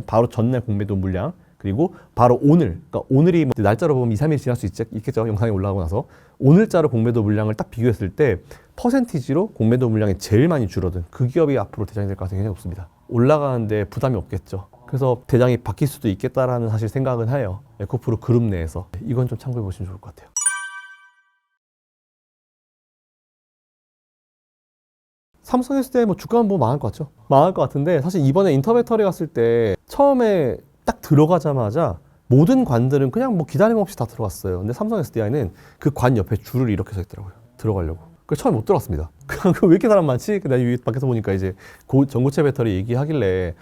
바로 전날 공매도 물량 그리고 바로 그러니까 오늘이 뭐 날짜로 보면 2, 3일 지날 수 있겠죠. 영상이 올라가고 나서 오늘자로 공매도 물량을 딱 비교했을 때 퍼센티지로 공매도 물량이 제일 많이 줄어든 그 기업이 앞으로 대장이 될 가능성이 굉장히 높습니다. 올라가는데 부담이 없겠죠. 그래서 대장이 바뀔 수도 있겠다라는 사실 생각은 해요. 에코프로 그룹 내에서. 이건 좀 참고해 보시면 좋을 것 같아요. 삼성SDI 뭐 주가는 뭐 망할 것 같죠? 망할 것 같은데 사실 이번에 인터배터리 갔을 때 처음에 딱 들어가자마자 모든 관들은 그냥 뭐 기다림 없이 다 들어갔어요. 근데 삼성 SDI는 그 관 옆에 줄을 이렇게 서 있더라고요. 들어가려고. 그래서 처음에 못 들어갔습니다. 왜 이렇게 사람 많지? 나 여기 밖에서 보니까 이제 전고체 배터리 얘기하길래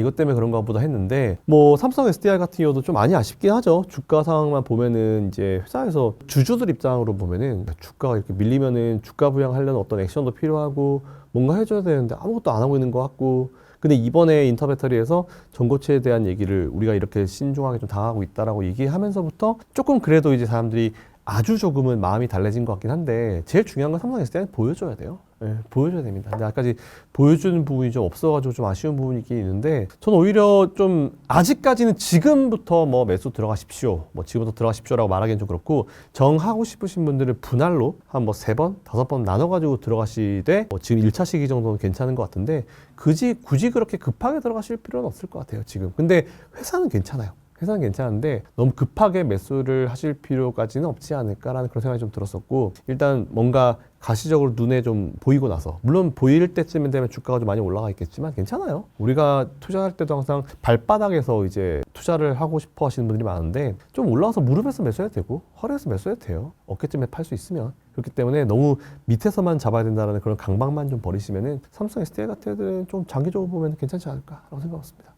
이것 때문에 그런가 보다 했는데 뭐 삼성 SDI 같은 경우도 좀 많이 아쉽긴 하죠. 주가 상황만 보면은 이제 회사에서 주주들 입장으로 보면은 주가가 이렇게 밀리면은 주가 부양하려는 어떤 액션도 필요하고 뭔가 해줘야 되는데 아무것도 안 하고 있는 것 같고 근데 이번에 인터배터리에서 전고체에 대한 얘기를 우리가 이렇게 신중하게 좀 당하고 있다라고 얘기하면서부터 조금 그래도 이제 사람들이 아주 조금은 마음이 달라진 것 같긴 한데 제일 중요한 건 삼성 SDI는 보여줘야 돼요. 네, 보여줘야 됩니다. 근데 아까지 보여주는 부분이 좀 없어가지고 좀 아쉬운 부분이 있긴 있는데 저는 오히려 좀 아직까지는 지금부터 뭐 매수 들어가십시오. 뭐 지금부터 들어가십시오라고 말하기는 좀 그렇고 정하고 싶으신 분들은 분할로 한 뭐 3번, 5번 나눠가지고 들어가시되 지금 1차 시기 정도는 괜찮은 것 같은데 굳이 그렇게 급하게 들어가실 필요는 없을 것 같아요. 지금. 근데 회사는 괜찮아요. 회사는 괜찮은데 너무 급하게 매수를 하실 필요까지는 없지 않을까라는 그런 생각이 좀 들었었고 일단 뭔가 가시적으로 눈에 좀 보이고 나서 물론 보일 때쯤 되면 주가가 좀 많이 올라가 있겠지만 괜찮아요. 우리가 투자할 때도 항상 발바닥에서 이제 투자를 하고 싶어 하시는 분들이 많은데 좀 올라와서 무릎에서 매수해도 되고 허리에서 매수해도 돼요. 어깨쯤에 팔 수 있으면. 그렇기 때문에 너무 밑에서만 잡아야 된다는 그런 강박만 좀 버리시면은 삼성 SDI 같은 애들은 좀 장기적으로 보면 괜찮지 않을까라고 생각했습니다.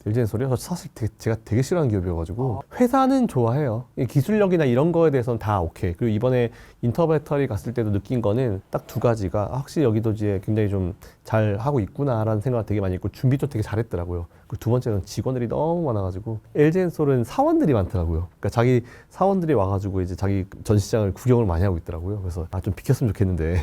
LG엔솔이요? 사실 제가 되게 싫어하는 기업이어가지고 회사는 좋아해요. 기술력이나 이런 거에 대해서는 다 오케이. 그리고 이번에 인터배터리 갔을 때도 느낀 거는 딱 2가지가 확실히 여기도 이제 굉장히 좀 잘 하고 있구나라는 생각을 되게 많이 했고 준비도 되게 잘했더라고요. 그리고 2번째는 직원들이 너무 많아가지고 LG엔솔은 사원들이 많더라고요. 그러니까 자기 사원들이 와가지고 이제 자기 전시장을 구경을 많이 하고 있더라고요. 그래서 좀 비켰으면 좋겠는데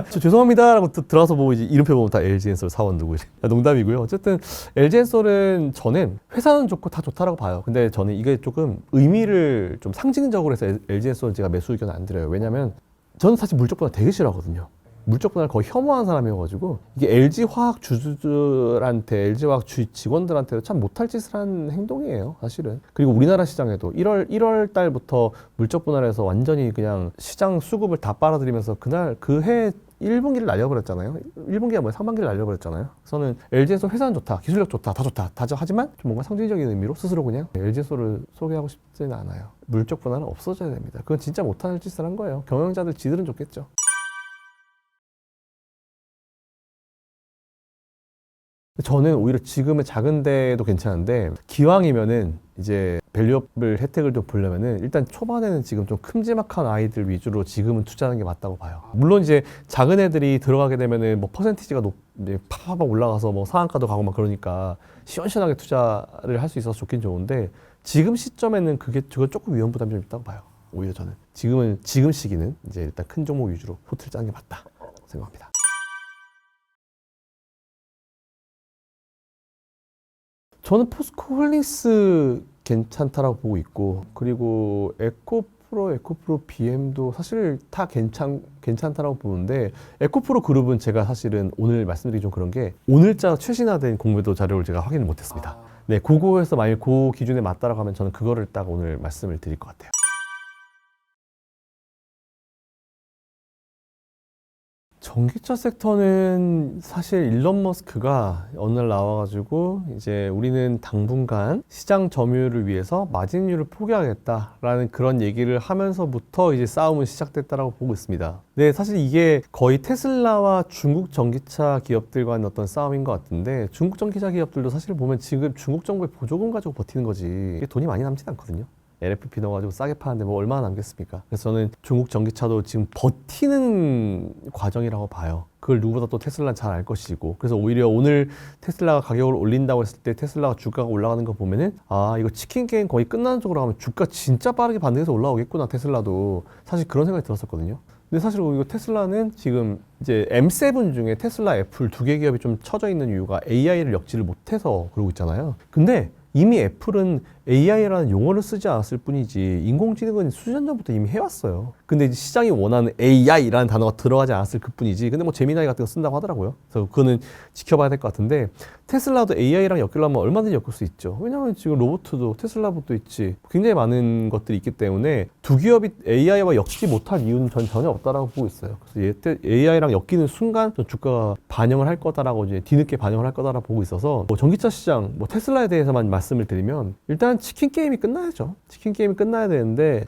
저 죄송합니다라고 들어와서 보고 이제 이름표 보면 다 LG엔솔 사원 누구 농담이고요. 어쨌든 LG엔솔은 저는 회사는 좋고 다 좋다라고 봐요. 근데 저는 이게 조금 의미를 좀 상징적으로 해서 LG엔솔은 제가 매수 의견 안 드려요. 왜냐면 저는 사실 물적 분할 되게 싫어하거든요. 물적 분할 거의 혐오하는 사람이어가지고 이게 LG화학 주주들한테 LG화학 직원들한테도 참 못할 짓을 한 행동이에요 사실은. 그리고 우리나라 시장에도 1월 달부터 물적 분할해서 완전히 그냥 시장 수급을 다 빨아들이면서 그날 그 해 1분기를 날려버렸잖아요. 1분기가 뭐야? 상반기를 날려버렸잖아요. 저는 LG엔솔 회사는 좋다, 기술력 좋다, 다 좋다, 하지만 좀 뭔가 상징적인 의미로 스스로 그냥 LG엔솔을 소개하고 싶지는 않아요. 물적 분할은 없어져야 됩니다. 그건 진짜 못할 짓을 한 거예요. 경영자들 지들은 좋겠죠. 저는 오히려 지금의 작은 데도 괜찮은데 기왕이면은 이제 밸류업을 혜택을 좀 보려면은 일단 초반에는 지금 좀 큼지막한 아이들 위주로 지금은 투자하는 게 맞다고 봐요. 물론 이제 작은 애들이 들어가게 되면은 뭐 퍼센티지가 이제 팍팍 올라가서 뭐 상한가도 가고 막 그러니까 시원시원하게 투자를 할 수 있어서 좋긴 좋은데 지금 시점에는 그거 조금 위험 부담이 좀 있다고 봐요. 오히려 저는 지금 시기는 이제 일단 큰 종목 위주로 포트를 짜는 게 맞다 생각합니다. 저는 포스코 홀딩스 괜찮다라고 보고 있고 그리고 에코프로 BM도 사실 다 괜찮다라고 보는데 에코프로 그룹은 제가 사실은 오늘 말씀드리기 좀 그런 게 오늘자 최신화된 공매도 자료를 제가 확인을 못했습니다. 네, 그거에서 만약 그 기준에 맞다라고 하면 저는 그거를 딱 오늘 말씀을 드릴 것 같아요. 전기차 섹터는 사실 일론 머스크가 어느 날 나와가지고 이제 우리는 당분간 시장 점유율을 위해서 마진율을 포기하겠다라는 그런 얘기를 하면서부터 이제 싸움은 시작됐다라고 보고 있습니다. 네, 사실 이게 거의 테슬라와 중국 전기차 기업들과의 어떤 싸움인 것 같은데 중국 전기차 기업들도 사실 보면 지금 중국 정부의 보조금 가지고 버티는 거지 이게 돈이 많이 남진 않거든요. LFP 넣어가지고 싸게 파는데 뭐 얼마나 남겠습니까? 그래서 저는 중국 전기차도 지금 버티는 과정이라고 봐요. 그걸 누구보다 또 테슬라는 잘 알 것이고 그래서 오히려 오늘 테슬라가 가격을 올린다고 했을 때 테슬라가 주가가 올라가는 거 보면은 아 이거 치킨 게임 거의 끝나는 쪽으로 가면 주가 진짜 빠르게 반등해서 올라오겠구나 테슬라도 사실 그런 생각이 들었었거든요. 근데 사실 이거 테슬라는 지금 이제 M7 중에 테슬라, 애플 두 개 기업이 좀 쳐져 있는 이유가 AI를 엮지를 못해서 그러고 있잖아요. 근데 이미 애플은 AI라는 용어를 쓰지 않았을 뿐이지 인공지능은 수년 전부터 이미 해왔어요. 근데 이제 시장이 원하는 AI라는 단어가 들어가지 않았을 그 뿐이지. 근데 뭐 제미나이 같은 거 쓴다고 하더라고요. 그래서 그거는 지켜봐야 될 것 같은데 테슬라도 AI랑 엮으려면 얼마든지 엮을 수 있죠. 왜냐하면 지금 로봇도 테슬라봇도 있지. 굉장히 많은 것들이 있기 때문에 두 기업이 AI와 엮지 못할 이유는 전 전혀 없다라고 보고 있어요. 그래서 AI랑 엮이는 순간 주가가 반영을 할 거다라고 이제 뒤늦게 반영을 할 거다라고 보고 있어서 뭐 전기차 시장, 뭐 테슬라에 대해서만 말씀을 드리면 일단 치킨 게임이 끝나야죠. 치킨 게임이 끝나야 되는데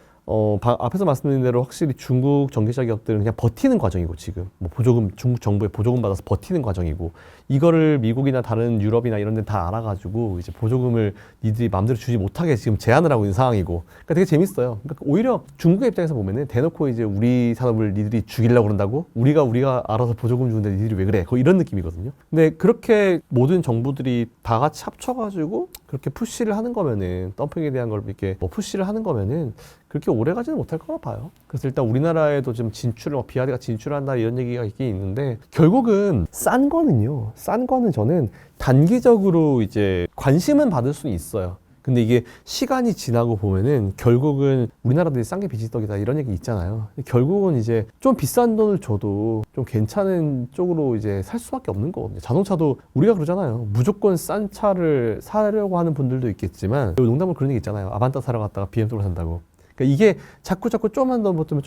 앞에서 말씀드린 대로 확실히 중국 전기차 기업들은 그냥 버티는 과정이고 지금 뭐 보조금 중국 정부의 보조금 받아서 버티는 과정이고 이거를 미국이나 다른 유럽이나 이런 데 다 알아가지고 이제 보조금을 니들이 마음대로 주지 못하게 지금 제한을 하고 있는 상황이고 그러니까 되게 재밌어요. 그러니까 오히려 중국의 입장에서 보면은 대놓고 이제 우리 산업을 니들이 죽이려고 그런다고 우리가 알아서 보조금 주는데 니들이 왜 그래? 거의 이런 느낌이거든요. 근데 그렇게 모든 정부들이 다 같이 합쳐가지고 그렇게 푸시를 하는 거면은 덤핑에 대한 걸 이렇게 뭐 푸시를 하는 거면은 그렇게 오래 가지는 못할 거라 봐요. 그래서 일단 우리나라에도 좀 진출을, 비아드가 진출한다 이런 얘기가 있긴 있는데 결국은 싼 거는 저는 단기적으로 이제 관심은 받을 수는 있어요. 근데 이게 시간이 지나고 보면은 결국은 우리나라들이 싼 게 비지떡이다 이런 얘기 있잖아요. 결국은 이제 좀 비싼 돈을 줘도 좀 괜찮은 쪽으로 이제 살 수밖에 없는 거거든요. 자동차도 우리가 그러잖아요. 무조건 싼 차를 사려고 하는 분들도 있겠지만 농담으로 그런 얘기 있잖아요. 아반떼 사러 갔다가 BMW 산다고. 그러니까 이게 자꾸 좀만 더 보태면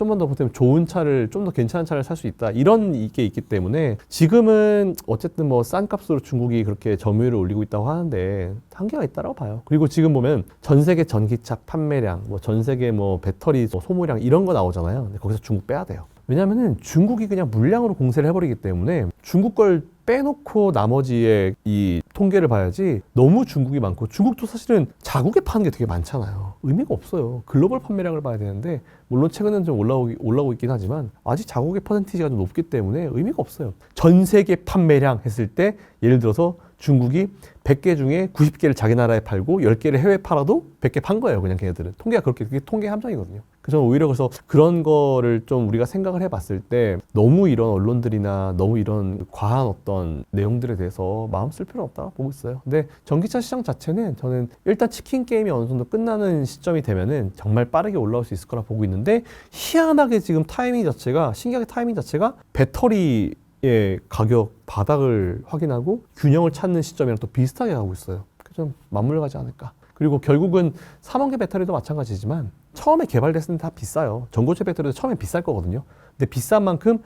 좋은 차를 좀 더 괜찮은 차를 살 수 있다 이런 게 있기 때문에 지금은 어쨌든 뭐 싼 값으로 중국이 그렇게 점유율을 올리고 있다고 하는데 한계가 있다고 봐요. 그리고 지금 보면 전 세계 전기차 판매량, 뭐 전 세계 뭐 배터리 소모량 이런 거 나오잖아요. 근데 거기서 중국 빼야 돼요. 왜냐면은 중국이 그냥 물량으로 공세를 해버리기 때문에 중국 걸 빼놓고 나머지의 이 통계를 봐야지 너무 중국이 많고 중국도 사실은 자국에 파는 게 되게 많잖아요. 의미가 없어요. 글로벌 판매량을 봐야 되는데 물론 최근에는 좀 올라오고 있긴 하지만 아직 자국의 퍼센티지가 좀 높기 때문에 의미가 없어요. 전 세계 판매량 했을 때 예를 들어서 중국이 100개 중에 90개를 자기 나라에 팔고 10개를 해외에 팔아도 100개 판 거예요. 그냥 걔네들은. 통계가 그게 통계 함정이거든요. 그래서 저는 오히려 그래서 그런 거를 좀 우리가 생각을 해봤을 때 너무 이런 언론들이나 너무 이런 과한 어떤 내용들에 대해서 마음 쓸 필요는 없다고 보고 있어요. 근데 전기차 시장 자체는 저는 일단 치킨 게임이 어느 정도 끝나는 시점이 되면은 정말 빠르게 올라올 수 있을 거라 보고 있는데 희한하게 지금 신기하게 타이밍 자체가 배터리 의 가격 바닥을 확인하고 균형을 찾는 시점이랑 또 비슷하게 가고 있어요. 좀 맞물려 가지 않을까. 그리고 결국은 3원계 배터리도 마찬가지지만 처음에 개발됐을 때 다 비싸요. 전고체 배터리도 처음에 비쌀 거거든요. 근데 비싼 만큼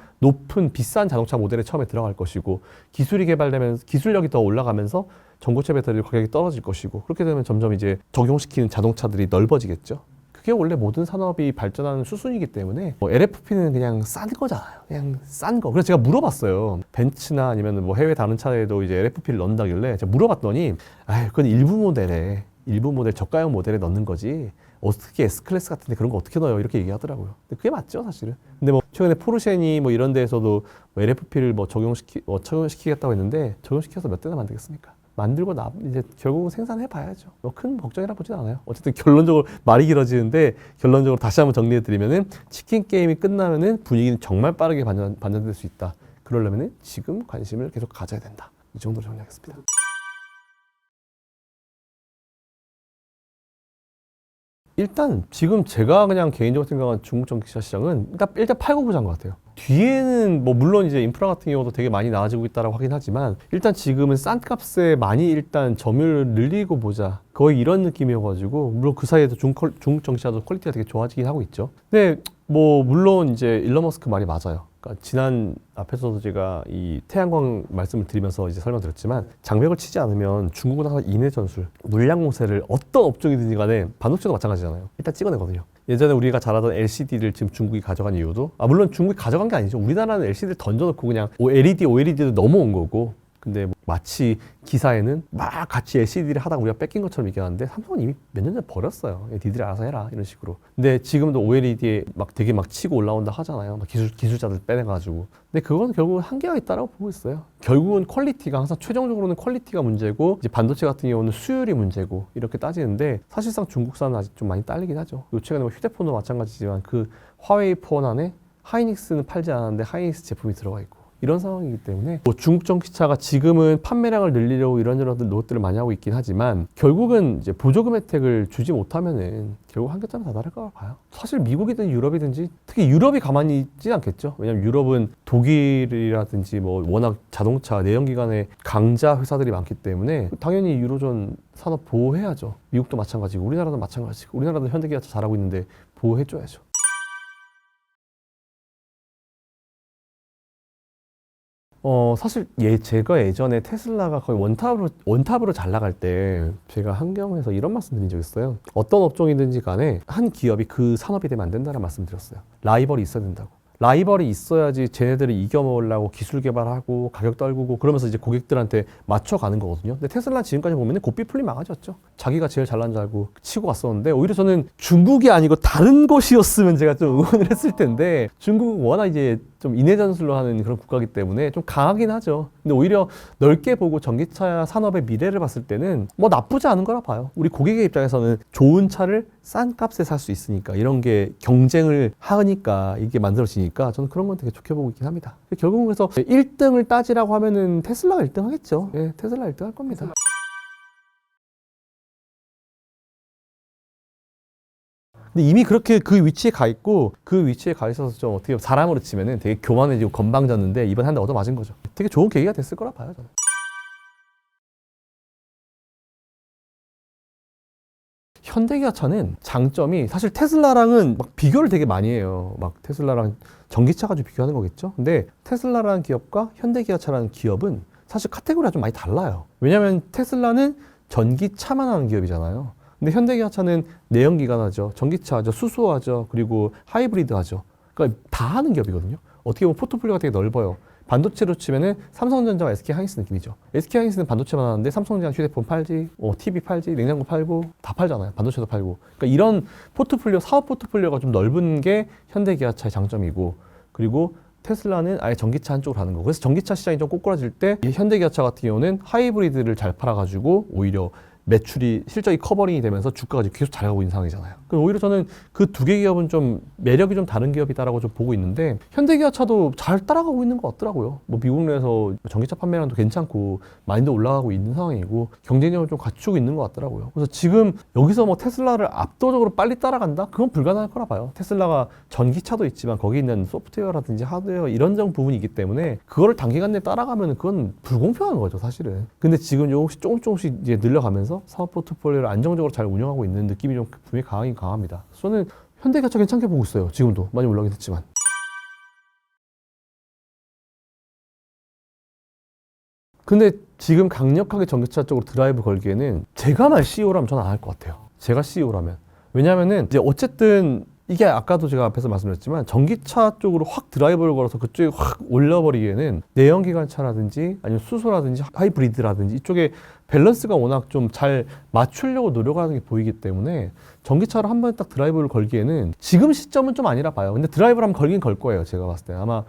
비싼 자동차 모델에 처음에 들어갈 것이고 기술이 개발되면서 기술력이 더 올라가면서 전고체 배터리 가격이 떨어질 것이고 그렇게 되면 점점 이제 적용시키는 자동차들이 넓어지겠죠. 그게 원래 모든 산업이 발전하는 수순이기 때문에 뭐 LFP는 그냥 싼 거잖아요. 그냥 싼 거. 그래서 제가 물어봤어요. 벤츠나 아니면 뭐 해외 다른 차에도 이제 LFP를 넣는다길래 제가 물어봤더니 그건 일부 모델 저가형 모델에 넣는 거지. 어떻게 S클래스 같은데 그런 거 어떻게 넣어요? 이렇게 얘기하더라고요. 근데 그게 맞죠, 사실은. 근데 뭐 최근에 포르쉐니 뭐 이런 데에서도 뭐 LFP를 뭐 적용시키겠다고 했는데 적용시켜서 몇 대나 만들겠습니까? 만들고 이제 결국은 생산해 봐야죠. 뭐 큰 걱정이라 보진 않아요. 어쨌든 결론적으로 말이 길어지는데 결론적으로 다시 한번 정리해 드리면은 치킨 게임이 끝나면은 분위기는 정말 빠르게 반전될 수 있다. 그러려면은 지금 관심을 계속 가져야 된다. 이 정도로 정리하겠습니다. 일단 지금 제가 그냥 개인적으로 생각한 중국 전기차 시장은 일단 팔고 보자인 것 같아요. 뒤에는 뭐 물론 이제 인프라 같은 경우도 되게 많이 나아지고 있다라고 하긴 하지만 일단 지금은 싼 값에 많이 일단 점유율을 늘리고 보자. 거의 이런 느낌이어가지고 물론 그 사이에도 중국 전기차도 퀄리티가 되게 좋아지긴 하고 있죠. 근데 뭐 물론 이제 일론 머스크 말이 맞아요. 그러니까 지난 앞에서도 제가 이 태양광 말씀을 드리면서 이제 설명드렸지만 장벽을 치지 않으면 중국은 항상 인해 전술, 물량 공세를 어떤 업종이든지 간에 반도체도 마찬가지잖아요. 일단 찍어내거든요. 예전에 우리가 잘 알던 LCD를 지금 중국이 가져간 이유도 물론 중국이 가져간 게 아니죠. 우리나라는 LCD를 던져놓고 그냥 OLED도 넘어온 거고 근데 마치 기사에는 막 같이 LCD를 하다가 우리가 뺏긴 것처럼 얘기하는데 삼성은 이미 몇 년 전에 버렸어요. 니들이 알아서 해라 이런 식으로. 근데 지금도 OLED에 막 되게 막 치고 올라온다 하잖아요. 막 기술자들 빼내가지고. 근데 그건 결국은 한계가 있다라고 보고 있어요. 결국은 퀄리티가 항상 최종적으로는 퀄리티가 문제고 이제 반도체 같은 경우는 수율이 문제고 이렇게 따지는데 사실상 중국산은 아직 좀 많이 딸리긴 하죠. 요 최근에 뭐 휴대폰도 마찬가지지만 그 화웨이 폰 안에 하이닉스는 팔지 않았는데 하이닉스 제품이 들어가 있고. 이런 상황이기 때문에 뭐 중국 전기차가 지금은 판매량을 늘리려고 이런저런 노력들을 많이 하고 있긴 하지만 결국은 이제 보조금 혜택을 주지 못하면은 결국 한계점에 다다를 거라고 봐요. 사실 미국이든 유럽이든지 특히 유럽이 가만히 있지 않겠죠. 왜냐면 유럽은 독일이라든지 뭐 워낙 자동차 내연기관의 강자 회사들이 많기 때문에 당연히 유로존 산업 보호해야죠. 미국도 마찬가지고 우리나라도 마찬가지고 우리나라도 현대기아차 잘하고 있는데 보호해줘야죠. 사실 제가 예전에 테슬라가 거의 원탑으로 잘 나갈 때 제가 한경에서 이런 말씀 드린 적 있어요. 어떤 업종이든지 간에 한 기업이 그 산업이 되면 안 된다는 말씀 드렸어요. 라이벌이 있어야 된다고. 라이벌이 있어야지 쟤네들을 이겨먹으려고 기술 개발하고 가격 떨구고 그러면서 이제 고객들한테 맞춰가는 거거든요. 근데 테슬라는 지금까지 보면 고삐 풀린 망하졌죠. 자기가 제일 잘난 줄 알고 치고 갔었는데 오히려 저는 중국이 아니고 다른 곳이었으면 제가 좀 응원을 했을 텐데 중국은 워낙 이제 좀 인해 전술로 하는 그런 국가이기 때문에 좀 강하긴 하죠. 근데 오히려 넓게 보고 전기차 산업의 미래를 봤을 때는 뭐 나쁘지 않은 거라 봐요. 우리 고객의 입장에서는 좋은 차를 싼 값에 살 수 있으니까 이런 게 경쟁을 하니까 이게 만들어지니까 저는 그런 건 되게 좋게 보고 있긴 합니다. 결국은 그래서 1등을 따지라고 하면은 테슬라가 1등 하겠죠. 예, 테슬라 1등 할 겁니다. 근데 이미 그렇게 그 위치에 가 있고 그 위치에 가 있어서 좀 어떻게 사람으로 치면은 되게 교만해지고 건방졌는데 이번 한 대 얻어맞은 거죠. 되게 좋은 계기가 됐을 거라 봐요, 저는. 현대기아차는 장점이 사실 테슬라랑은 막 비교를 되게 많이 해요. 막 테슬라랑 전기차 가지고 비교하는 거겠죠. 근데 테슬라라는 기업과 현대기아차라는 기업은 사실 카테고리가 좀 많이 달라요. 왜냐하면 테슬라는 전기차만 하는 기업이잖아요. 근데 현대기아차는 내연기관 하죠, 전기차 하죠, 수소 하죠, 그리고 하이브리드 하죠. 그러니까 다 하는 기업이거든요. 어떻게 보면 포트폴리오가 되게 넓어요. 반도체로 치면은 삼성전자와 SK하이닉스 느낌이죠. SK하이닉스는 반도체만 하는데 삼성전자 휴대폰 팔지, TV 팔지, 냉장고 팔고 다 팔잖아요. 반도체도 팔고. 그러니까 이런 포트폴리오, 사업 포트폴리오가 좀 넓은 게 현대기아차의 장점이고, 그리고 테슬라는 아예 전기차 한쪽으로 가는 거고. 그래서 전기차 시장이 좀 꼬꾸라질 때 현대기아차 같은 경우는 하이브리드를 잘 팔아가지고 오히려 매출이 실적이 커버링이 되면서 주가가 지금 계속 잘 가고 있는 상황이잖아요. 그래서 오히려 저는 그 두 개 기업은 좀 매력이 좀 다른 기업이다라고 좀 보고 있는데 현대기아차도 잘 따라가고 있는 것 같더라고요. 뭐 미국 내에서 전기차 판매량도 괜찮고 많이도 올라가고 있는 상황이고 경쟁력을 좀 갖추고 있는 것 같더라고요. 그래서 지금 여기서 뭐 테슬라를 압도적으로 빨리 따라간다? 그건 불가능할 거라 봐요. 테슬라가 전기차도 있지만 거기 있는 소프트웨어라든지 하드웨어 이런 부분이 있기 때문에 그거를 단기간 내에 따라가면 그건 불공평한 거죠, 사실은. 근데 지금 조금씩 이제 늘려가면서 사업 포트폴리오를 안정적으로 잘 운영하고 있는 느낌이 좀 분명히 강하긴 강합니다. 저는 현대기아차 괜찮게 보고 있어요. 지금도 많이 올라가긴 했지만. 근데 지금 강력하게 전기차 쪽으로 드라이브 걸기에는 제가 만 CEO라면 저는 안 할 것 같아요. 제가 CEO라면. 왜냐하면은 이제 어쨌든 이게 아까도 제가 앞에서 말씀드렸지만 전기차 쪽으로 확 드라이브를 걸어서 그쪽에 확 올려버리기에는 내연기관차라든지 아니면 수소라든지 하이브리드라든지 이쪽에 밸런스가 워낙 좀 잘 맞추려고 노력하는 게 보이기 때문에 전기차로 한 번에 딱 드라이브를 걸기에는 지금 시점은 좀 아니라 봐요. 근데 드라이브를 한번 걸긴 걸 거예요. 제가 봤을 때 아마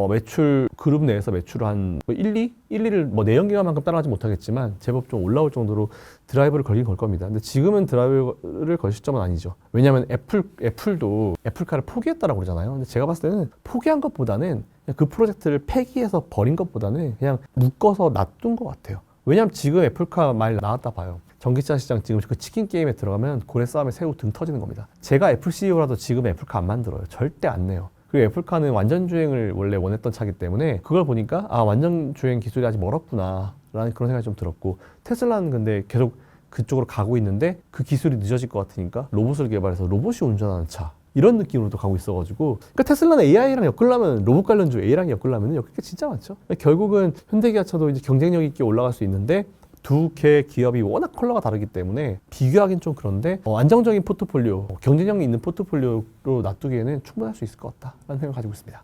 매출 그룹 내에서 매출을 한 1, 2? 1, 2를 뭐 내연기관만큼 따라가지 못하겠지만 제법 좀 올라올 정도로 드라이브를 걸긴 걸 겁니다. 근데 지금은 드라이브를 걸 시점은 아니죠. 왜냐하면 애플도 애플카를 포기했다라고 그러잖아요. 근데 제가 봤을 때는 포기한 것보다는 그냥 그 프로젝트를 폐기해서 버린 것보다는 그냥 묶어서 놔둔 것 같아요. 왜냐하면 지금 애플카 많이 나왔다 봐요. 전기차 시장 지금 그 치킨 게임에 들어가면 고래 싸움에 새우 등 터지는 겁니다. 제가 애플 CEO라도 지금 애플카 안 만들어요. 절대 안 내요. 그리고 애플카는 완전 주행을 원래 원했던 차기 때문에 그걸 보니까 아 완전 주행 기술이 아직 멀었구나 라는 그런 생각이 좀 들었고, 테슬라는 근데 계속 그쪽으로 가고 있는데 그 기술이 늦어질 것 같으니까 로봇을 개발해서 로봇이 운전하는 차 이런 느낌으로도 가고 있어가지고, 그러니까 테슬라는 AI랑 엮으려면 로봇 관련주 A랑 엮으려면 엮을 게 진짜 많죠. 결국은 현대기아차도 이제 경쟁력 있게 올라갈 수 있는데 두 개 기업이 워낙 컬러가 다르기 때문에 비교하기는 좀 그런데 안정적인 포트폴리오, 경쟁력이 있는 포트폴리오로 놔두기에는 충분할 수 있을 것 같다라는 생각을 가지고 있습니다.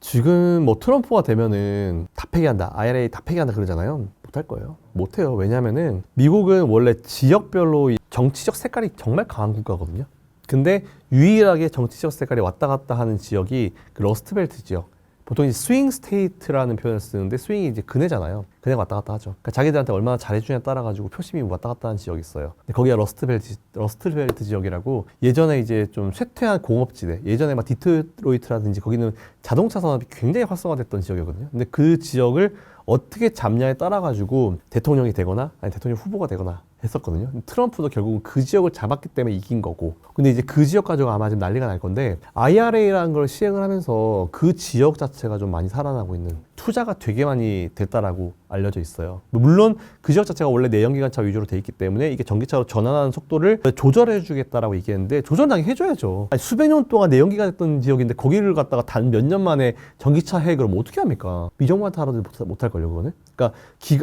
지금 뭐 트럼프가 되면은 다 폐기한다, IRA 다 폐기한다 그러잖아요. 못할 거예요. 못해요. 왜냐면은 미국은 원래 지역별로 정치적 색깔이 정말 강한 국가거든요. 근데 유일하게 정치적 색깔이 왔다 갔다 하는 지역이 그 러스트벨트 지역. 보통 이제 스윙 스테이트라는 표현을 쓰는데 스윙이 이제 근해잖아요. 근해가 왔다 갔다 하죠. 그러니까 자기들한테 얼마나 잘해주냐에 따라 가지고 표심이 왔다 갔다 하는 지역이 있어요. 근데 거기가 러스트벨트 지역이라고, 예전에 이제 좀 쇠퇴한 공업지대, 예전에 막 디트로이트라든지 거기는 자동차 산업이 굉장히 활성화됐던 지역이거든요. 근데 그 지역을 어떻게 잡냐에 따라 가지고 대통령이 되거나 아니 대통령 후보가 되거나 했었거든요. 트럼프도 결국은 그 지역을 잡았기 때문에 이긴 거고, 근데 이제 그 지역 가지고 아마 지금 난리가 날 건데, IRA라는 걸 시행을 하면서 그 지역 자체가 좀 많이 살아나고 있는, 투자가 되게 많이 됐다라고 알려져 있어요. 물론 그 지역 자체가 원래 내연기관차 위주로 돼 있기 때문에 이게 전기차로 전환하는 속도를 조절해 주겠다라고 얘기했는데, 조절 당연히 해줘야죠. 아니, 수백 년 동안 내연기관 했던 지역인데 거기를 갖다가 단 몇 년 만에 전기차 해 그럼 어떻게 합니까? 미정부한테 하라도 못할걸요 그거는. 그러니까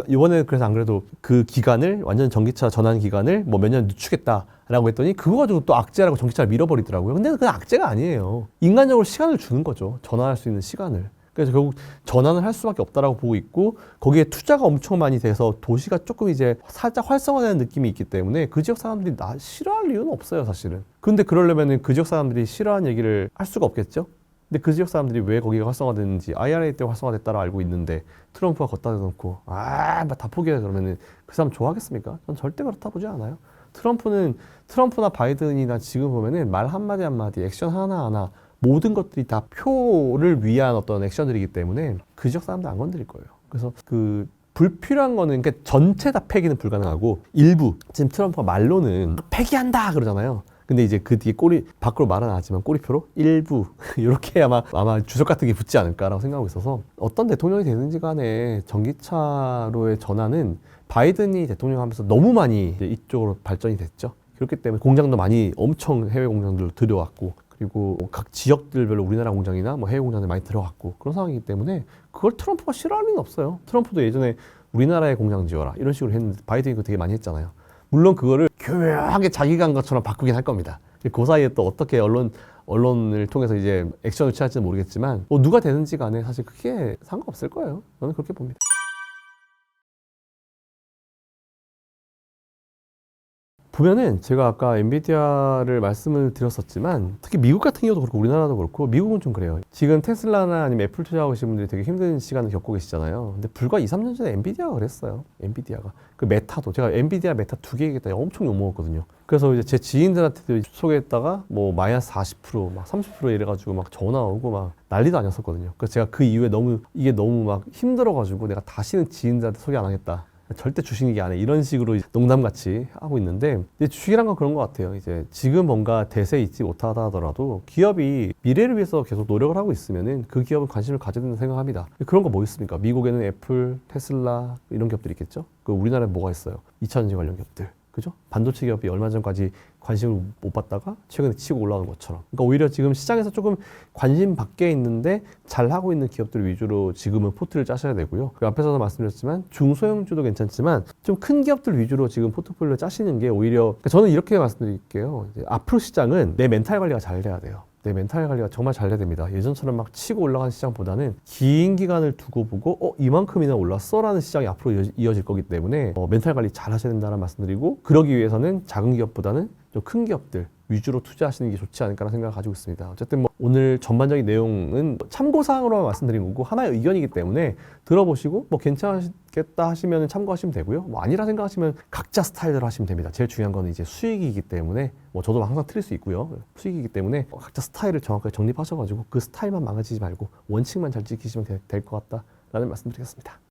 이번에 그래서 안 그래도 그 기간을 완전 전기차 전환 기간을 뭐 몇 년 늦추겠다라고 했더니 그거 가지고 또 악재라고 전기차를 밀어버리더라고요. 근데 그건 악재가 아니에요. 인간적으로 시간을 주는 거죠. 전환할 수 있는 시간을. 그래서 결국 전환을 할 수밖에 없다라고 보고 있고, 거기에 투자가 엄청 많이 돼서 도시가 조금 이제 살짝 활성화되는 느낌이 있기 때문에 그 지역 사람들이 나 싫어할 이유는 없어요 사실은. 근데 그러려면은 그 지역 사람들이 싫어하는 얘기를 할 수가 없겠죠. 근데 그 지역 사람들이 왜 거기가 활성화됐는지 IRA 때 활성화됐다라 알고 있는데 트럼프가 걷다 대놓고 다 포기해 그러면은 그 사람 좋아하겠습니까? 전 절대 그렇다 보지 않아요. 트럼프나 바이든이나 지금 보면은 말 한마디 한마디, 액션 하나하나 모든 것들이 다 표를 위한 어떤 액션들이기 때문에 그 지역 사람들 안 건드릴 거예요. 그래서 그 불필요한 거는, 그러니까 전체 다 폐기는 불가능하고 일부, 지금 트럼프가 말로는 폐기한다 그러잖아요. 근데 이제 그 뒤에 밖으로 말은 안 하지만 꼬리표로 일부 이렇게 아마 주석 같은 게 붙지 않을까라고 생각하고 있어서, 어떤 대통령이 되는지 간에 전기차로의 전환은 바이든이 대통령 하면서 너무 많이 이쪽으로 발전이 됐죠. 그렇기 때문에 공장도 많이 엄청 해외 공장들 들여왔고, 그리고 각 지역들별로 우리나라 공장이나 뭐 해외 공장들 많이 들어갔고 그런 상황이기 때문에 그걸 트럼프가 싫어할 리는 없어요. 트럼프도 예전에 우리나라에 공장 지어라 이런 식으로 했는데 바이든이 그거 되게 많이 했잖아요. 물론 그거를 교묘하게 자기가 한 것처럼 바꾸긴 할 겁니다. 그 사이에 또 어떻게 언론을 통해서 이제 액션을 취할지는 모르겠지만 뭐 누가 되는지 간에 사실 크게 상관없을 거예요. 저는 그렇게 봅니다. 보면은 제가 아까 엔비디아를 말씀을 드렸었지만 특히 미국 같은 경우도 그렇고 우리나라도 그렇고 미국은 좀 그래요. 지금 테슬라나 아니면 애플 투자하고 계신 분들이 되게 힘든 시간을 겪고 계시잖아요. 근데 불과 2, 3년 전에 엔비디아가 그랬어요. 엔비디아가. 그 메타도 제가 엔비디아 메타 두 개 얘기했다 엄청 욕먹었거든요. 그래서 이제 제 지인들한테도 소개했다가 뭐 마이너스 40%, 막 30% 이래가지고 막 전화 오고 막 난리도 아니었었거든요. 그래서 제가 그 이후에 이게 너무 막 힘들어가지고 내가 다시는 지인들한테 소개 안 하겠다. 절대 주식 얘기 안 해. 이런 식으로 농담같이 하고 있는데, 이제 주식이란 건 그런 것 같아요. 이제 지금 뭔가 대세에 있지 못하다 하더라도 기업이 미래를 위해서 계속 노력을 하고 있으면은 그 기업은 관심을 가져야 된다고 생각합니다. 그런 거 뭐 있습니까? 미국에는 애플, 테슬라 이런 기업들이 있겠죠? 그 우리나라에 뭐가 있어요? 2차전지 관련 기업들. 그죠? 반도체 기업이 얼마 전까지 관심을 못 받다가 최근에 치고 올라오는 것처럼. 그러니까 오히려 지금 시장에서 조금 관심 밖에 있는데 잘 하고 있는 기업들 위주로 지금은 포트를 짜셔야 되고요. 그 앞에서도 말씀드렸지만 중소형주도 괜찮지만 좀 큰 기업들 위주로 지금 포트폴리오 짜시는 게 오히려 그러니까 저는 이렇게 말씀드릴게요. 이제 앞으로 시장은 내 멘탈 관리가 잘 돼야 돼요. 내 멘탈 관리가 정말 잘 돼야 됩니다. 예전처럼 막 치고 올라가는 시장보다는 긴 기간을 두고 보고 이만큼이나 올랐어? 라는 시장이 앞으로 이어질 거기 때문에 멘탈 관리 잘 하셔야 된다는 말씀드리고 그러기 위해서는 작은 기업보다는 좀 큰 기업들 위주로 투자하시는 게 좋지 않을까라는 생각을 가지고 있습니다. 어쨌든 뭐 오늘 전반적인 내용은 참고사항으로만 말씀드린 거고 하나의 의견이기 때문에 들어보시고 뭐 괜찮겠다 하시면 참고하시면 되고요. 뭐 아니라 생각하시면 각자 스타일대로 하시면 됩니다. 제일 중요한 거는 이제 수익이기 때문에 뭐 저도 항상 틀릴 수 있고요. 수익이기 때문에 각자 스타일을 정확하게 정립하셔가지고 그 스타일만 망가지지 말고 원칙만 잘 지키시면 될 것 같다라는 말씀드리겠습니다.